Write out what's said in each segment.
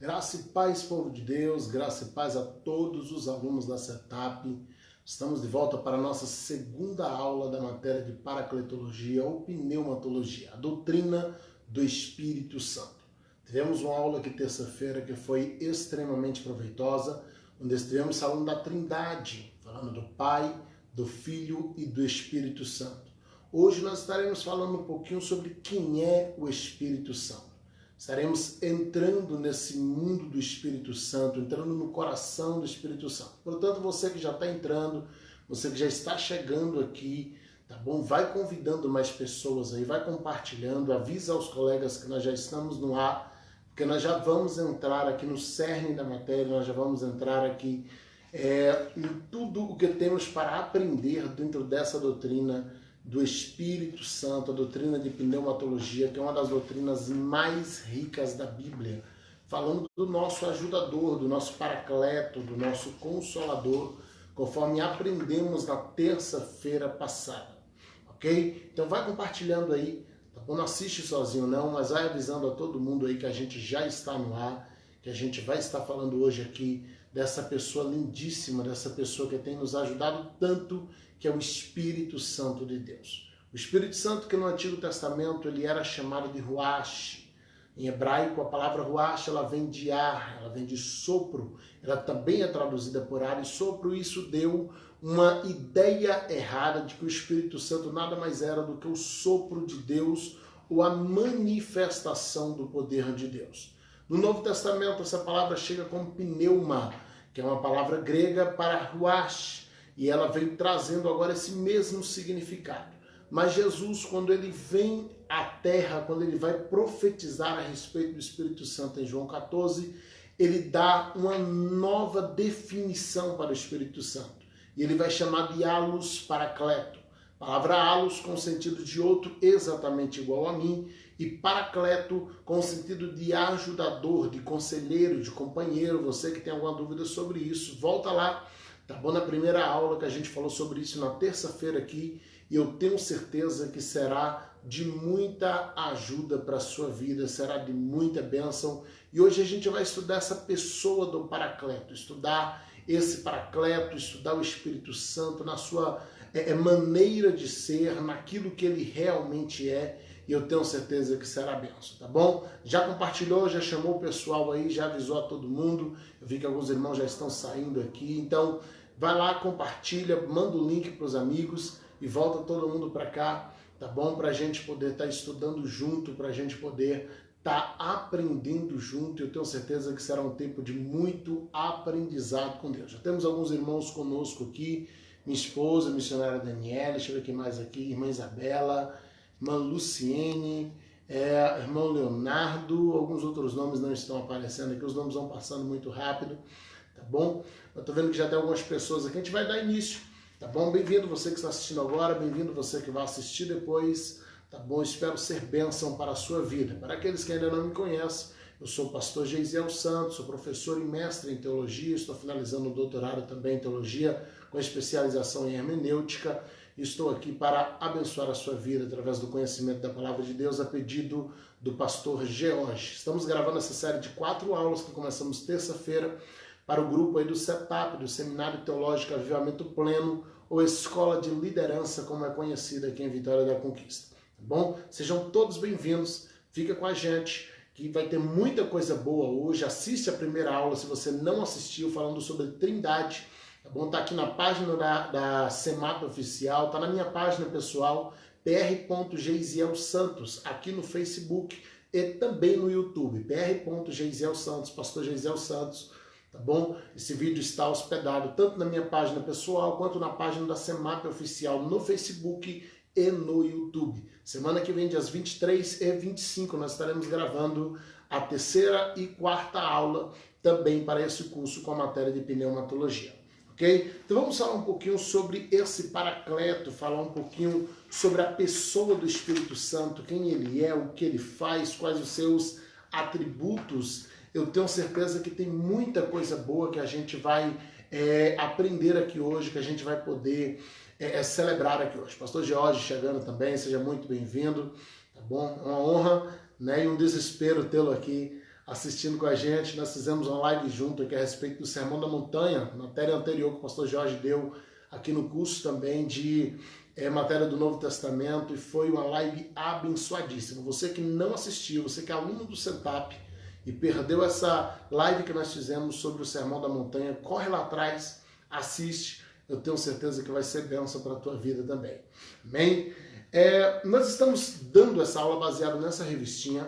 Graça e paz, povo de Deus, graça e paz a todos os alunos da CETAP. Estamos de volta para a nossa segunda aula da matéria de paracletologia ou pneumatologia, a doutrina do Espírito Santo. Tivemos uma aula aqui terça-feira que foi extremamente proveitosa, onde estivemos falando da Trindade, falando do Pai, do Filho e do Espírito Santo. Hoje nós estaremos falando um pouquinho sobre quem é o Espírito Santo. Estaremos entrando nesse mundo do Espírito Santo, entrando no coração do Espírito Santo. Portanto, você que já está entrando, você que já está chegando aqui, tá bom? Vai convidando mais pessoas aí, vai compartilhando, avisa aos colegas que nós já estamos no ar, porque nós já vamos entrar aqui no cerne da matéria, nós já vamos entrar aqui em tudo o que temos para aprender dentro dessa doutrina do Espírito Santo, a doutrina de pneumatologia, que é uma das doutrinas mais ricas da Bíblia, falando do nosso ajudador, do nosso paracleto, do nosso consolador, conforme aprendemos na terça-feira passada, ok? Então vai compartilhando aí, tá bom? Não assiste sozinho não, mas vai avisando a todo mundo aí que a gente já está no ar, que a gente vai estar falando hoje aqui dessa pessoa lindíssima, dessa pessoa que tem nos ajudado tanto, que é o Espírito Santo de Deus. O Espírito Santo, que no Antigo Testamento ele era chamado de Ruach. Em hebraico, a palavra Ruach ela vem de ar, ela vem de sopro. Ela também é traduzida por ar e sopro. Isso deu uma ideia errada de que o Espírito Santo nada mais era do que o sopro de Deus ou a manifestação do poder de Deus. No Novo Testamento, essa palavra chega como pneuma, que é uma palavra grega para Ruach. E ela vem trazendo agora esse mesmo significado. Mas Jesus, quando ele vem à Terra, quando ele vai profetizar a respeito do Espírito Santo em João 14, ele dá uma nova definição para o Espírito Santo. E ele vai chamar de alus paracleto. A palavra alus com o sentido de outro exatamente igual a mim, e paracleto com o sentido de ajudador, de conselheiro, de companheiro. Você que tem alguma dúvida sobre isso, volta lá. Tá bom? Na primeira aula que a gente falou sobre isso na terça-feira aqui, e eu tenho certeza que será de muita ajuda para a sua vida, será de muita bênção. E hoje a gente vai estudar essa pessoa do Paracleto, estudar esse Paracleto, estudar o Espírito Santo na sua maneira de ser, naquilo que ele realmente é, e eu tenho certeza que será bênção, tá bom? Já compartilhou, já chamou o pessoal aí, já avisou a todo mundo, eu vi que alguns irmãos já estão saindo aqui, então vai lá, compartilha, manda o link para os amigos e volta todo mundo para cá, tá bom? Para a gente poder estar estudando junto, para a gente poder estar aprendendo junto. Eu tenho certeza que será um tempo de muito aprendizado com Deus. Já temos alguns irmãos conosco aqui, minha esposa, a missionária Daniela, deixa eu ver quem mais aqui, irmã Isabela, irmã Luciene, irmão Leonardo, alguns outros nomes não estão aparecendo aqui, os nomes vão passando muito rápido. Tá bom? Eu tô vendo que já tem algumas pessoas aqui, a gente vai dar início, tá bom? Bem-vindo você que está assistindo agora, bem-vindo você que vai assistir depois, tá bom? Espero ser bênção para a sua vida. Para aqueles que ainda não me conhecem, eu sou o pastor Geisiel Santos, sou professor e mestre em teologia, estou finalizando o doutorado também em teologia, com especialização em hermenêutica, e estou aqui para abençoar a sua vida através do conhecimento da palavra de Deus, a pedido do pastor George. Estamos gravando essa série de 4 aulas que começamos terça-feira, para o grupo aí do CETAP, do Seminário Teológico Avivamento Pleno, ou Escola de Liderança, como é conhecida aqui em Vitória da Conquista. Tá bom? Sejam todos bem-vindos, fica com a gente, que vai ter muita coisa boa hoje. Assiste a primeira aula, se você não assistiu, falando sobre Trindade, tá bom? Tá aqui na página da CEMAP Oficial, tá na minha página pessoal, pr.geisiel Santos, aqui no Facebook e também no YouTube, pr.geisiel Santos, pastor Geisiel Santos. Tá bom? Esse vídeo está hospedado tanto na minha página pessoal quanto na página da CEMAP Oficial no Facebook e no YouTube. Semana que vem, dias 23 e 25, nós estaremos gravando a terceira e quarta aula também para esse curso com a matéria de pneumatologia. Ok? Então vamos falar um pouquinho sobre esse paracleto, falar um pouquinho sobre a pessoa do Espírito Santo, quem ele é, o que ele faz, quais os seus atributos. Eu tenho certeza que tem muita coisa boa que a gente vai aprender aqui hoje, que a gente vai poder celebrar aqui hoje. Pastor George chegando também, seja muito bem-vindo, tá bom? É uma honra, né, e um desespero tê-lo aqui assistindo com a gente. Nós fizemos uma live junto aqui a respeito do Sermão da Montanha, matéria anterior que o pastor Jorge deu aqui no curso também de matéria do Novo Testamento, e foi uma live abençoadíssima. Você que não assistiu, você que é aluno do CETAP e perdeu essa live que nós fizemos sobre o Sermão da Montanha, corre lá atrás, assiste, eu tenho certeza que vai ser bênção para a tua vida também. Amém? Nós estamos dando essa aula baseada nessa revistinha,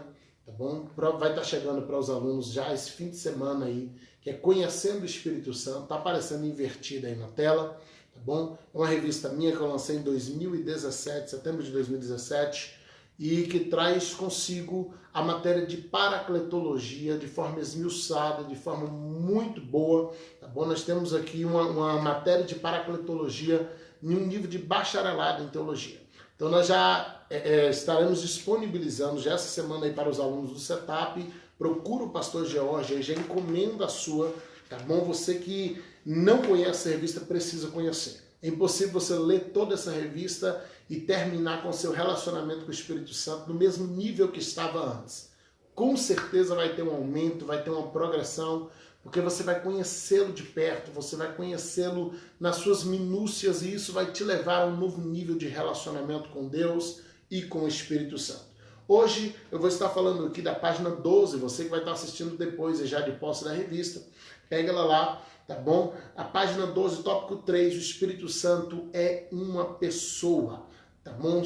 tá bom? Vai estar chegando para os alunos já esse fim de semana aí, que é Conhecendo o Espírito Santo, tá aparecendo invertida aí na tela, tá bom? É uma revista minha que eu lancei em 2017, setembro de 2017, e que traz consigo a matéria de paracletologia de forma esmiuçada, de forma muito boa, tá bom? Nós temos aqui uma matéria de paracletologia em um nível de bacharelado em teologia. Então nós já estaremos disponibilizando já essa semana aí para os alunos do CETAP. Procura o pastor George, já encomenda a sua, tá bom? Você que não conhece a revista precisa conhecer. É impossível você ler toda essa revista e terminar com seu relacionamento com o Espírito Santo no mesmo nível que estava antes. Com certeza vai ter um aumento, vai ter uma progressão, porque você vai conhecê-lo de perto, você vai conhecê-lo nas suas minúcias, e isso vai te levar a um novo nível de relacionamento com Deus e com o Espírito Santo. Hoje eu vou estar falando aqui da página 12, você que vai estar assistindo depois e já de posse da revista, pega ela lá, tá bom? A página 12, tópico 3, o Espírito Santo é uma pessoa, tá bom?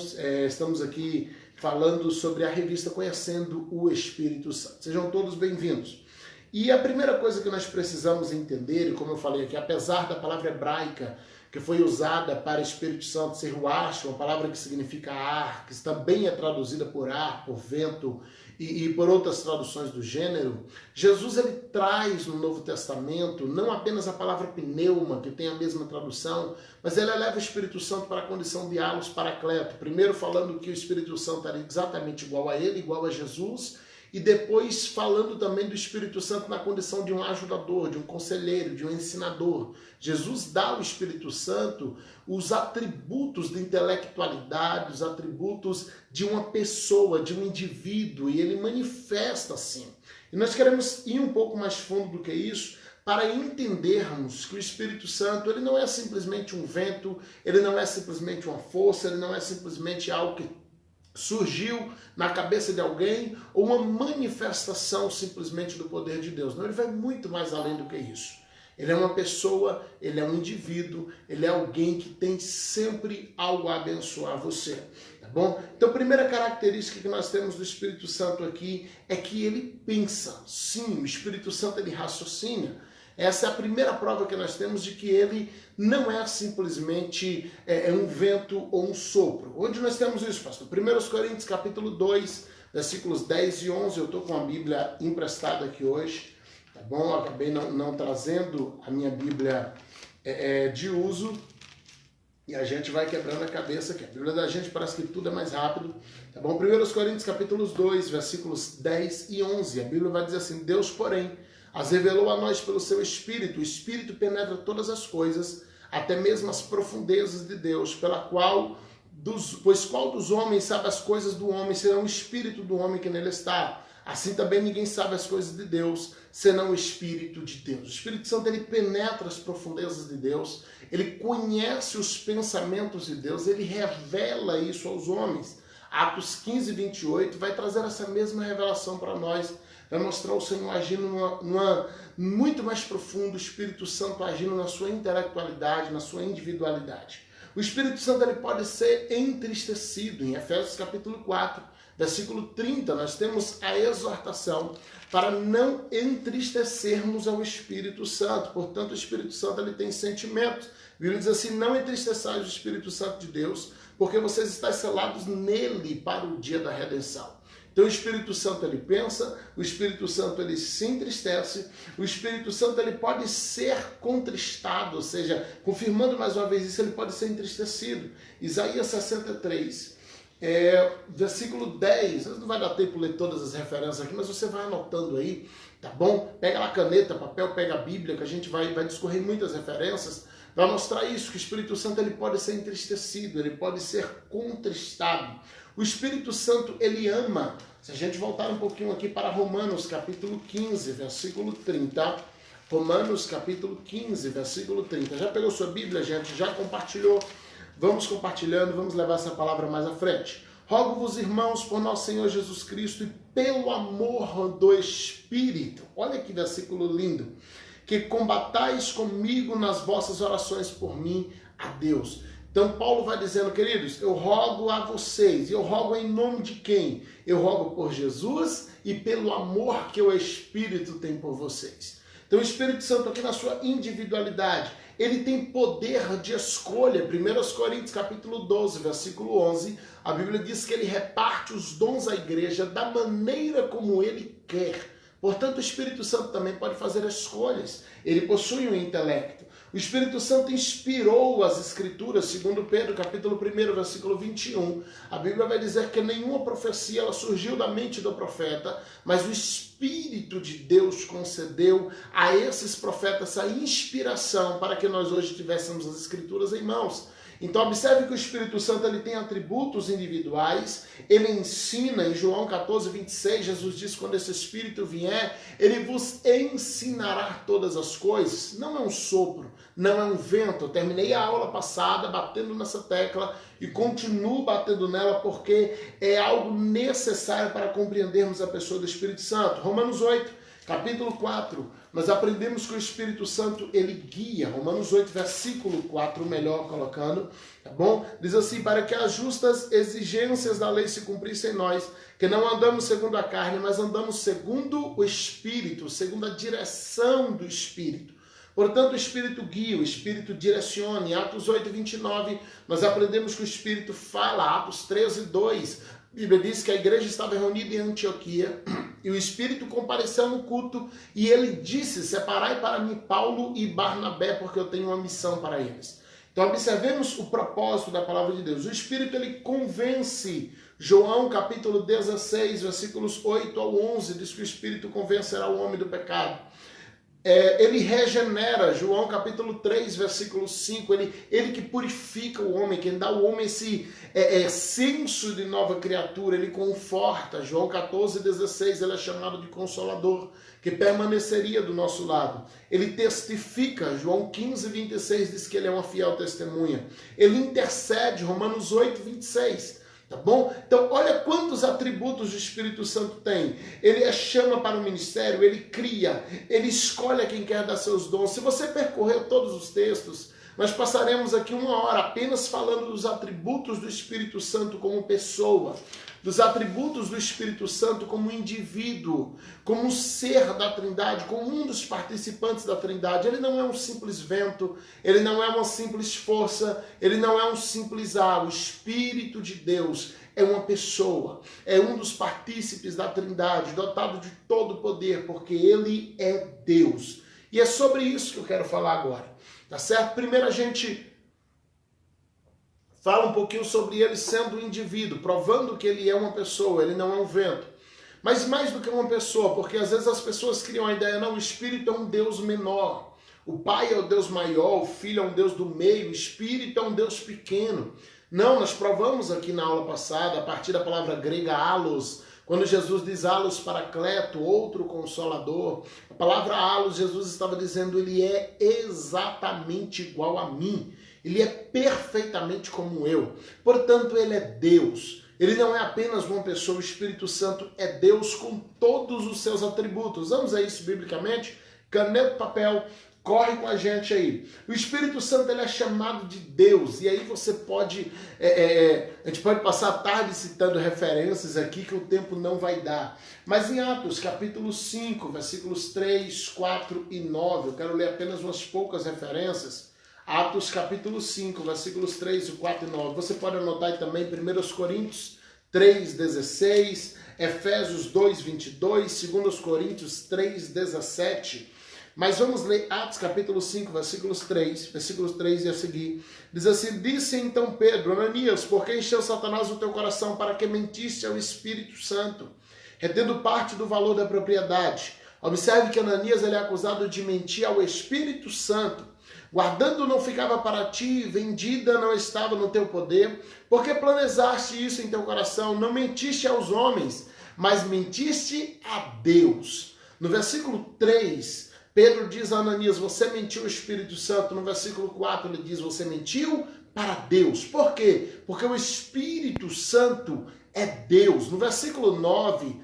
Estamos aqui falando sobre a revista Conhecendo o Espírito Santo. Sejam todos bem-vindos. E a primeira coisa que nós precisamos entender, e como eu falei aqui, apesar da palavra hebraica que foi usada para Espírito Santo ser ruach, uma palavra que significa ar, que também é traduzida por ar, por vento e por outras traduções do gênero, Jesus ele traz no Novo Testamento não apenas a palavra pneuma, que tem a mesma tradução, mas ele eleva o Espírito Santo para a condição de alus paracleto. Primeiro falando que o Espírito Santo era exatamente igual a ele, igual a Jesus, e depois falando também do Espírito Santo na condição de um ajudador, de um conselheiro, de um ensinador. Jesus dá ao Espírito Santo os atributos de intelectualidade, os atributos de uma pessoa, de um indivíduo, e ele manifesta assim. E nós queremos ir um pouco mais fundo do que isso, para entendermos que o Espírito Santo ele não é simplesmente um vento, ele não é simplesmente uma força, ele não é simplesmente algo que surgiu na cabeça de alguém ou uma manifestação simplesmente do poder de Deus. Não, ele vai muito mais além do que isso. Ele é uma pessoa, ele é um indivíduo, ele é alguém que tem sempre algo a abençoar você, tá bom? Então, a primeira característica que nós temos do Espírito Santo aqui é que ele pensa. Sim, o Espírito Santo ele raciocina. Essa é a primeira prova que nós temos de que ele não é simplesmente um vento ou um sopro. Onde nós temos isso, pastor? 1 Coríntios capítulo 2, versículos 10 e 11. Eu estou com a Bíblia emprestada aqui hoje, tá bom? Eu acabei não trazendo a minha Bíblia de uso e a gente vai quebrando a cabeça aqui. A Bíblia da gente parece que tudo é mais rápido, tá bom? 1 Coríntios capítulo 2, versículos 10 e 11. A Bíblia vai dizer assim: Deus, porém, as revelou a nós pelo seu Espírito. O Espírito penetra todas as coisas, até mesmo as profundezas de Deus, pois qual dos homens sabe as coisas do homem, senão o Espírito do homem que nele está? Assim também ninguém sabe as coisas de Deus, senão o Espírito de Deus. O Espírito Santo ele penetra as profundezas de Deus, ele conhece os pensamentos de Deus, ele revela isso aos homens. Atos 15, 28 vai trazer essa mesma revelação para nós. Vai mostrar o Senhor agindo muito mais profundo, o Espírito Santo agindo na sua intelectualidade, na sua individualidade. O Espírito Santo ele pode ser entristecido. Em Efésios capítulo 4, versículo 30, nós temos a exortação para não entristecermos ao Espírito Santo. Portanto, o Espírito Santo ele tem sentimentos. A Bíblia diz assim: não entristeçais o Espírito Santo de Deus, porque vocês estão selados nele para o dia da redenção. Então o Espírito Santo ele pensa, o Espírito Santo ele se entristece, o Espírito Santo ele pode ser contristado, ou seja, confirmando mais uma vez isso, ele pode ser entristecido. Isaías 63, versículo 10, não vai dar tempo ler todas as referências aqui, mas você vai anotando aí, tá bom? Pega lá caneta, papel, pega a Bíblia, que a gente vai discorrer muitas referências, vai mostrar isso, que o Espírito Santo ele pode ser entristecido, ele pode ser contristado. O Espírito Santo, ele ama. Se a gente voltar um pouquinho aqui para Romanos, capítulo 15, versículo 30. Romanos, capítulo 15, versículo 30. Já pegou sua Bíblia, gente? Já compartilhou? Vamos compartilhando, vamos levar essa palavra mais à frente. Rogo-vos, irmãos, por nosso Senhor Jesus Cristo e pelo amor do Espírito. Olha que versículo lindo. Que combatais comigo nas vossas orações por mim a Deus. Então Paulo vai dizendo, queridos, eu rogo a vocês, eu rogo em nome de quem? Eu rogo por Jesus e pelo amor que o Espírito tem por vocês. Então o Espírito Santo aqui na sua individualidade, ele tem poder de escolha. 1 Coríntios capítulo 12, versículo 11, a Bíblia diz que ele reparte os dons à igreja da maneira como ele quer. Portanto, o Espírito Santo também pode fazer escolhas. Ele possui um intelecto. O Espírito Santo inspirou as Escrituras, segundo Pedro, capítulo 1, versículo 21. A Bíblia vai dizer que nenhuma profecia ela surgiu da mente do profeta, mas o Espírito de Deus concedeu a esses profetas a inspiração para que nós hoje tivéssemos as Escrituras em mãos. Então observe que o Espírito Santo ele tem atributos individuais, ele ensina, em João 14, 26, Jesus diz, quando esse Espírito vier, ele vos ensinará todas as coisas. Não é um sopro, não é um vento. Eu terminei a aula passada batendo nessa tecla e continuo batendo nela porque é algo necessário para compreendermos a pessoa do Espírito Santo. Romanos 8. Capítulo 4, nós aprendemos que o Espírito Santo, ele guia. Romanos 8, versículo 4, melhor colocando, tá bom? Diz assim, para que as justas exigências da lei se cumprissem em nós, que não andamos segundo a carne, mas andamos segundo o Espírito, segundo a direção do Espírito. Portanto, o Espírito guia, o Espírito direciona. Em Atos 8, 29, nós aprendemos que o Espírito fala. Atos 13, 2, a Bíblia diz que a igreja estava reunida em Antioquia e o Espírito compareceu no culto e ele disse, separai para mim Paulo e Barnabé, porque eu tenho uma missão para eles. Então observemos o propósito da palavra de Deus. O Espírito ele convence. João capítulo 16, versículos 8 ao 11, diz que o Espírito convencerá o homem do pecado. Ele regenera, João capítulo 3, versículo 5, ele que purifica o homem, quem dá ao homem esse senso de nova criatura, ele conforta. João 14, 16, ele é chamado de Consolador, que permaneceria do nosso lado. Ele testifica, João 15, 26, diz que ele é uma fiel testemunha. Ele intercede, Romanos 8, 26. Tá bom? Então, olha quantos atributos o Espírito Santo tem. Ele chama para o ministério, ele cria, ele escolhe a quem quer dar seus dons. Se você percorrer todos os textos, nós passaremos aqui 1 hora apenas falando dos atributos do Espírito Santo como pessoa, dos atributos do Espírito Santo como indivíduo, como um ser da Trindade, como um dos participantes da Trindade. Ele não é um simples vento, ele não é uma simples força, ele não é um simples ar. O Espírito de Deus é uma pessoa, é um dos partícipes da Trindade, dotado de todo o poder, porque ele é Deus. E é sobre isso que eu quero falar agora, tá certo? Primeiro a gente fala um pouquinho sobre ele sendo um indivíduo, provando que ele é uma pessoa, ele não é um vento. Mas mais do que uma pessoa, porque às vezes as pessoas criam a ideia, não, o Espírito é um Deus menor, o Pai é o Deus maior, o Filho é um Deus do meio, o Espírito é um Deus pequeno. Não, nós provamos aqui na aula passada, a partir da palavra grega halos, quando Jesus diz halos paracleto, outro consolador, a palavra halos, Jesus estava dizendo, ele é exatamente igual a mim. Ele é perfeitamente como eu. Portanto, ele é Deus. Ele não é apenas uma pessoa. O Espírito Santo é Deus com todos os seus atributos. Vamos a isso biblicamente? Caneta, papel, corre com a gente aí. O Espírito Santo ele é chamado de Deus. E aí você pode... a gente pode passar a tarde citando referências aqui que o tempo não vai dar. Mas em Atos, capítulo 5, versículos 3, 4 e 9, eu quero ler apenas umas poucas referências. Atos capítulo 5, versículos 3, 4 e 9. Você pode anotar aí também 1 Coríntios 3, 16, Efésios 2, 22, 2 Coríntios 3, 17. Mas vamos ler Atos capítulo 5, versículos 3 e a seguir. Diz assim, disse então Pedro, Ananias, por que encheu Satanás o teu coração para que mentiste ao Espírito Santo, retendo parte do valor da propriedade? Observe que Ananias ele é acusado de mentir ao Espírito Santo. Guardando não ficava para ti, vendida não estava no teu poder, porque planejaste isso em teu coração, não mentiste aos homens, mas mentiste a Deus. No versículo 3, Pedro diz a Ananias, você mentiu ao Espírito Santo. No versículo 4 ele diz, você mentiu para Deus. Por quê? Porque o Espírito Santo é Deus. No versículo 9,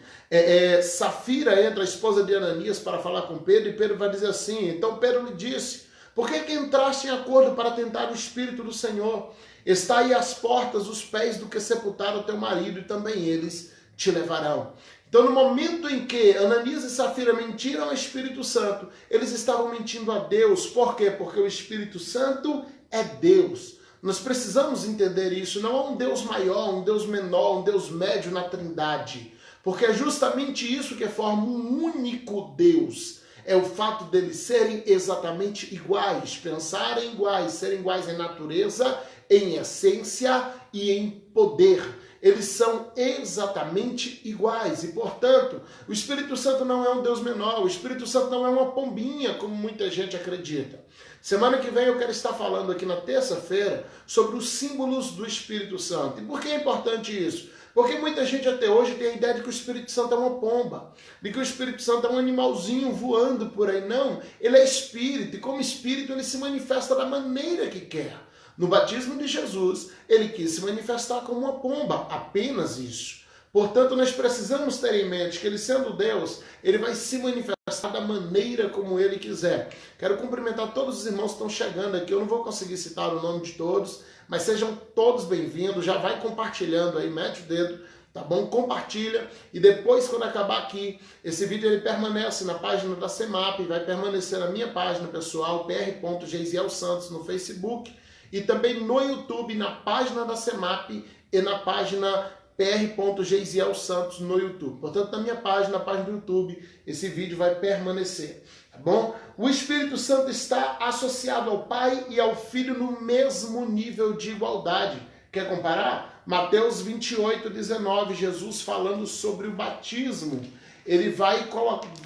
Safira entra, a esposa de Ananias, para falar com Pedro, e Pedro vai dizer assim, então Pedro lhe disse, por que entraste em acordo para tentar o Espírito do Senhor? Está aí às portas os pés do que sepultaram o teu marido, e também eles te levarão. Então, no momento em que Ananias e Safira mentiram ao Espírito Santo, eles estavam mentindo a Deus. Por quê? Porque o Espírito Santo é Deus. Nós precisamos entender isso. Não há um Deus maior, um Deus menor, um Deus médio na Trindade. Porque é justamente isso que forma um único Deus. É o fato deles serem exatamente iguais, pensarem iguais, serem iguais em natureza, em essência e em poder. Eles são exatamente iguais e, portanto, o Espírito Santo não é um Deus menor, o Espírito Santo não é uma pombinha, como muita gente acredita. Semana que vem eu quero estar falando aqui na terça-feira sobre os símbolos do Espírito Santo. E por que é importante isso? Porque muita gente até hoje tem a ideia de que o Espírito Santo é uma pomba, de que o Espírito Santo é um animalzinho voando por aí. Não, ele é Espírito, e como Espírito ele se manifesta da maneira que quer. No batismo de Jesus, ele quis se manifestar como uma pomba, apenas isso. Portanto, nós precisamos ter em mente que ele, sendo Deus, ele vai se manifestar da maneira como ele quiser. Quero cumprimentar todos os irmãos que estão chegando aqui. Eu não vou conseguir citar o nome de todos, mas sejam todos bem-vindos. Já vai compartilhando aí, mete o dedo, tá bom? Compartilha. E depois, quando acabar aqui, esse vídeo ele permanece na página da CEMAP, vai permanecer na minha página pessoal, pr.Geisiel Santos, no Facebook, e também no YouTube, na página da CEMAP e na página pr.Geisiel Santos no YouTube. Portanto, na minha página, na página do YouTube, esse vídeo vai permanecer, tá bom? O Espírito Santo está associado ao Pai e ao Filho no mesmo nível de igualdade. Quer comparar? Mateus 28, 19, Jesus falando sobre o batismo. Ele vai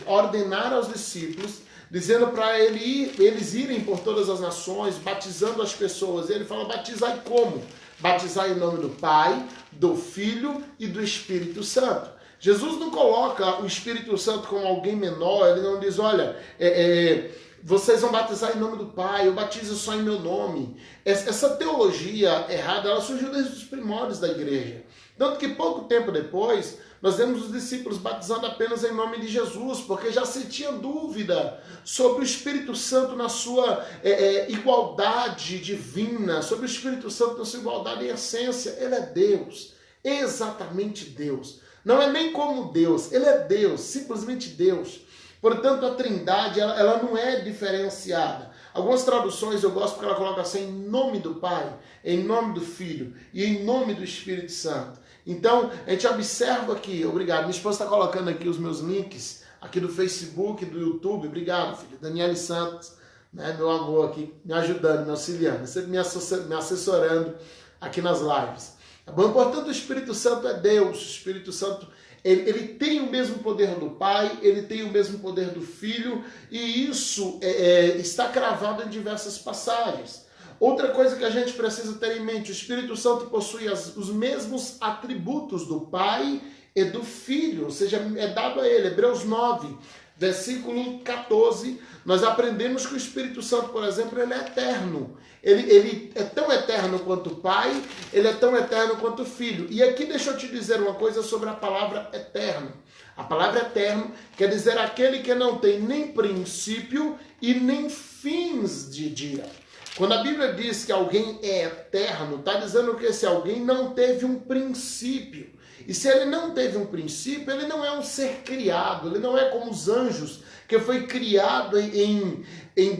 ordenar aos discípulos, dizendo para eles irem por todas as nações, batizando as pessoas. Ele fala, batizai como? Batizai em nome do Pai, do Filho e do Espírito Santo. Jesus não coloca o Espírito Santo como alguém menor, ele não diz, olha, vocês vão batizar em nome do Pai, eu batizo só em meu nome. Essa teologia errada, ela surgiu desde os primórdios da igreja. Tanto que pouco tempo depois, nós vemos os discípulos batizando apenas em nome de Jesus, porque já se tinha dúvida sobre o Espírito Santo na sua igualdade divina, sobre o Espírito Santo na sua igualdade em essência. Ele é Deus, exatamente Deus. Não é nem como Deus, ele é Deus, simplesmente Deus. Portanto, a Trindade, ela não é diferenciada. Algumas traduções eu gosto porque ela coloca assim, em nome do Pai, em nome do Filho e em nome do Espírito Santo. Então, a gente observa aqui, obrigado, minha esposa está colocando aqui os meus links, aqui do Facebook, do YouTube, obrigado, filho, Daniele Santos, né, meu amor aqui, me ajudando, me auxiliando, sempre me assessorando aqui nas lives. Tá bom? Portanto, o Espírito Santo é Deus, o Espírito Santo, ele tem o mesmo poder do Pai, ele tem o mesmo poder do Filho, e isso está cravado em diversas passagens. Outra coisa que a gente precisa ter em mente, o Espírito Santo possui os mesmos atributos do Pai e do Filho, ou seja, é dado a ele. Hebreus 9, versículo 14, nós aprendemos que o Espírito Santo, por exemplo, ele é eterno. Ele é tão eterno quanto o Pai, ele é tão eterno quanto o Filho. E aqui deixa eu te dizer uma coisa sobre a palavra eterno. A palavra eterno quer dizer aquele que não tem nem princípio e nem fins de dia. Quando a Bíblia diz que alguém é eterno, está dizendo que esse alguém não teve um princípio. E se ele não teve um princípio, ele não é um ser criado, ele não é como os anjos, que foi criado em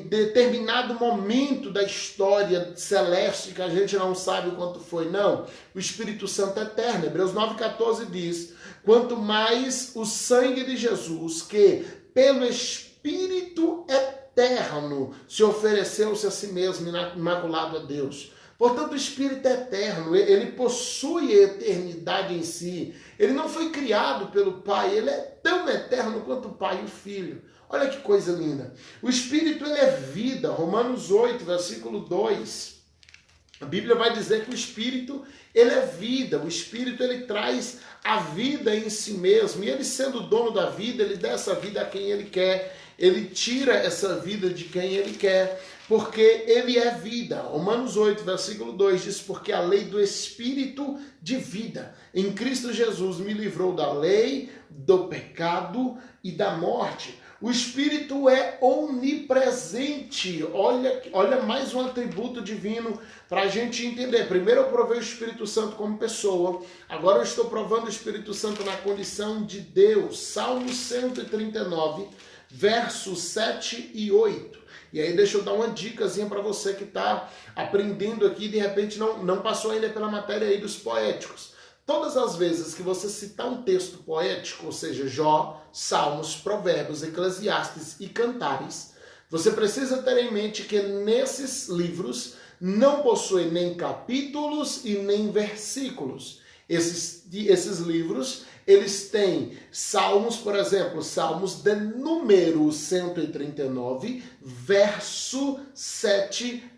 determinado momento da história celeste, que a gente não sabe o quanto foi. Não, o Espírito Santo é eterno. Hebreus 9,14 diz, quanto mais o sangue de Jesus, que pelo Espírito eterno se ofereceu-se a si mesmo, imaculado a Deus. Portanto, o Espírito é eterno, ele possui a eternidade em si. Ele não foi criado pelo Pai, ele é tão eterno quanto o Pai e o Filho. Olha que coisa linda. O Espírito, ele é vida. Romanos 8, versículo 2. A Bíblia vai dizer que o Espírito, ele é vida. O Espírito, ele traz a vida em si mesmo. E ele, sendo o dono da vida, ele dá essa vida a quem ele quer. Ele tira essa vida de quem ele quer, porque ele é vida. Romanos 8, versículo 2 diz: porque a lei do Espírito de vida em Cristo Jesus me livrou da lei, do pecado e da morte. O Espírito é onipresente. Olha mais um atributo divino para a gente entender. Primeiro eu provei o Espírito Santo como pessoa. Agora eu estou provando o Espírito Santo na condição de Deus. Salmo 139, versos 7 e 8. E aí deixa eu dar uma dicasinha para você que está aprendendo aqui e de repente não passou ainda pela matéria aí dos poéticos. Todas as vezes que você citar um texto poético, ou seja, Jó, Salmos, Provérbios, Eclesiastes e Cantares, você precisa ter em mente que nesses livros não possuem nem capítulos e nem versículos. Esses livros, eles têm Salmos, por exemplo, Salmos de número 139, verso 7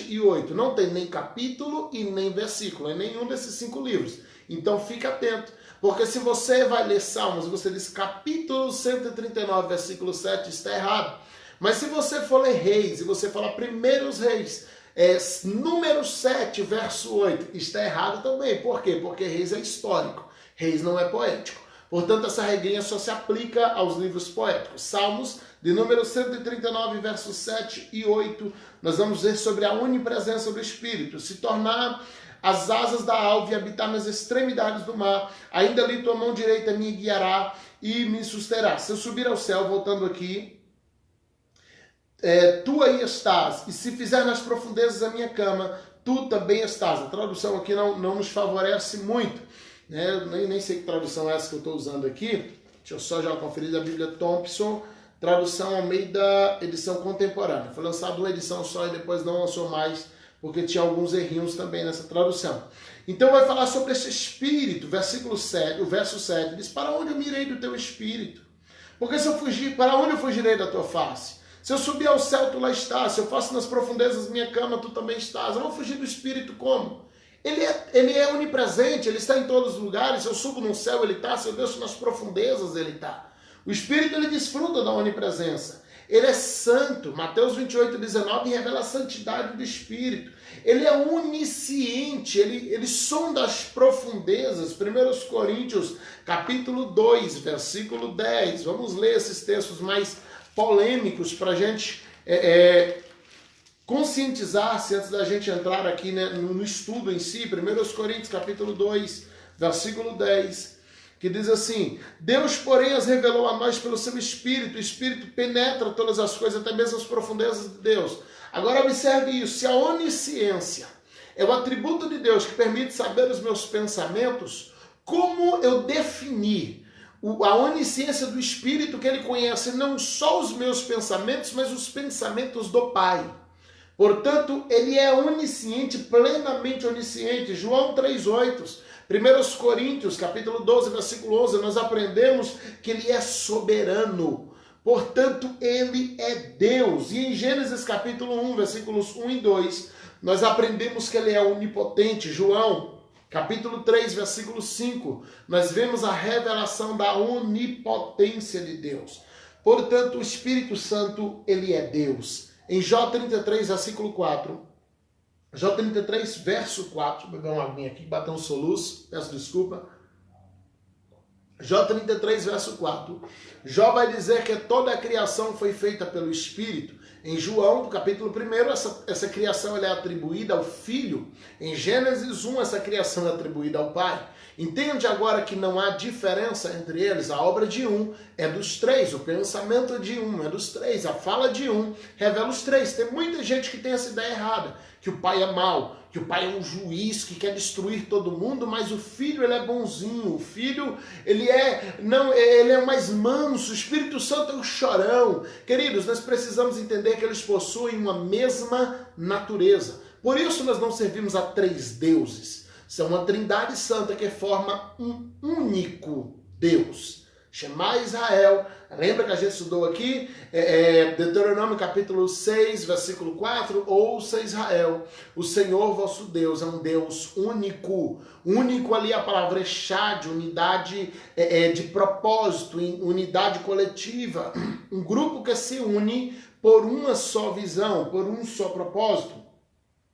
e 8. Não tem nem capítulo e nem versículo, em nenhum desses 5 livros. Então fica atento, porque se você vai ler Salmos e você diz capítulo 139, versículo 7, está errado. Mas se você for ler Reis e você falar primeiros Reis, número 7, verso 8, está errado também. Por quê? Porque Reis é histórico. Reis não é poético. Portanto, essa regrinha só se aplica aos livros poéticos. Salmos, de número 139, versos 7 e 8, nós vamos ver sobre a onipresença do Espírito. Se tornar as asas da alva e habitar nas extremidades do mar, ainda ali tua mão direita me guiará e me susterá. Se eu subir ao céu, voltando aqui, tu aí estás, e se fizer nas profundezas a minha cama, tu também estás. A tradução aqui não nos favorece muito. Nem sei que tradução é essa que eu estou usando aqui. Deixa eu só já conferir da Bíblia Thompson, tradução Almeida, edição contemporânea. Foi lançada uma edição só e depois não lançou mais, porque tinha alguns errinhos também nessa tradução. Então vai falar sobre esse Espírito, versículo 7, o verso 7, diz: para onde eu mirei do teu Espírito? Porque se eu fugir, para onde eu fugirei da tua face? Se eu subir ao céu, tu lá estás. Se eu faço nas profundezas minha cama, tu também estás. Eu vou fugir do Espírito como? Ele é onipresente, ele está em todos os lugares. Se eu subo no céu, ele está. Se eu desço nas profundezas, ele está. O Espírito, ele desfruta da onipresença. Ele é santo. Mateus 28, 19 revela a santidade do Espírito. Ele é onisciente, ele sonda as profundezas. 1 Coríntios, capítulo 2, versículo 10. Vamos ler esses textos mais polêmicos para a gente conscientizar-se antes da gente entrar aqui, né, no estudo em si. 1 Coríntios capítulo 2, versículo 10, que diz assim: Deus, porém, as revelou a nós pelo seu Espírito. O Espírito penetra todas as coisas, até mesmo as profundezas de Deus. Agora observe isso: se a onisciência é o atributo de Deus que permite saber os meus pensamentos, como eu definir a onisciência do Espírito, que ele conhece não só os meus pensamentos, mas os pensamentos do Pai? Portanto, ele é onisciente, plenamente onisciente. João 3,8, 1 Coríntios, capítulo 12, versículo 11, nós aprendemos que ele é soberano. Portanto, ele é Deus. E em Gênesis, capítulo 1, versículos 1 e 2, nós aprendemos que ele é onipotente. João, capítulo 3, versículo 5, nós vemos a revelação da onipotência de Deus. Portanto, o Espírito Santo, ele é Deus. Em Jó 33, versículo 4, Jó 33, verso 4, vou beber uma aguinha aqui, bater um soluço, peço desculpa. Jó 33, verso 4, Jó vai dizer que toda a criação foi feita pelo Espírito. Em João, capítulo 1, essa criação é atribuída ao Filho. Em Gênesis 1, essa criação é atribuída ao Pai. Entende agora que não há diferença entre eles? A obra de um é dos três, o pensamento de um é dos três, a fala de um revela os três. Tem muita gente que tem essa ideia errada, que o pai é mau, que o pai é um juiz que quer destruir todo mundo, mas o filho, ele é bonzinho, o filho, ele é mais manso, o Espírito Santo é o chorão. Queridos, nós precisamos entender que eles possuem uma mesma natureza. Por isso nós não servimos a três deuses. São uma trindade santa que forma um único Deus, Shema Israel. Lembra que a gente estudou aqui? Deuteronômio capítulo 6, versículo 4. Ouça Israel, o Senhor vosso Deus é um Deus único. Único ali a palavra echad, unidade de propósito, unidade coletiva. Um grupo que se une por uma só visão, por um só propósito.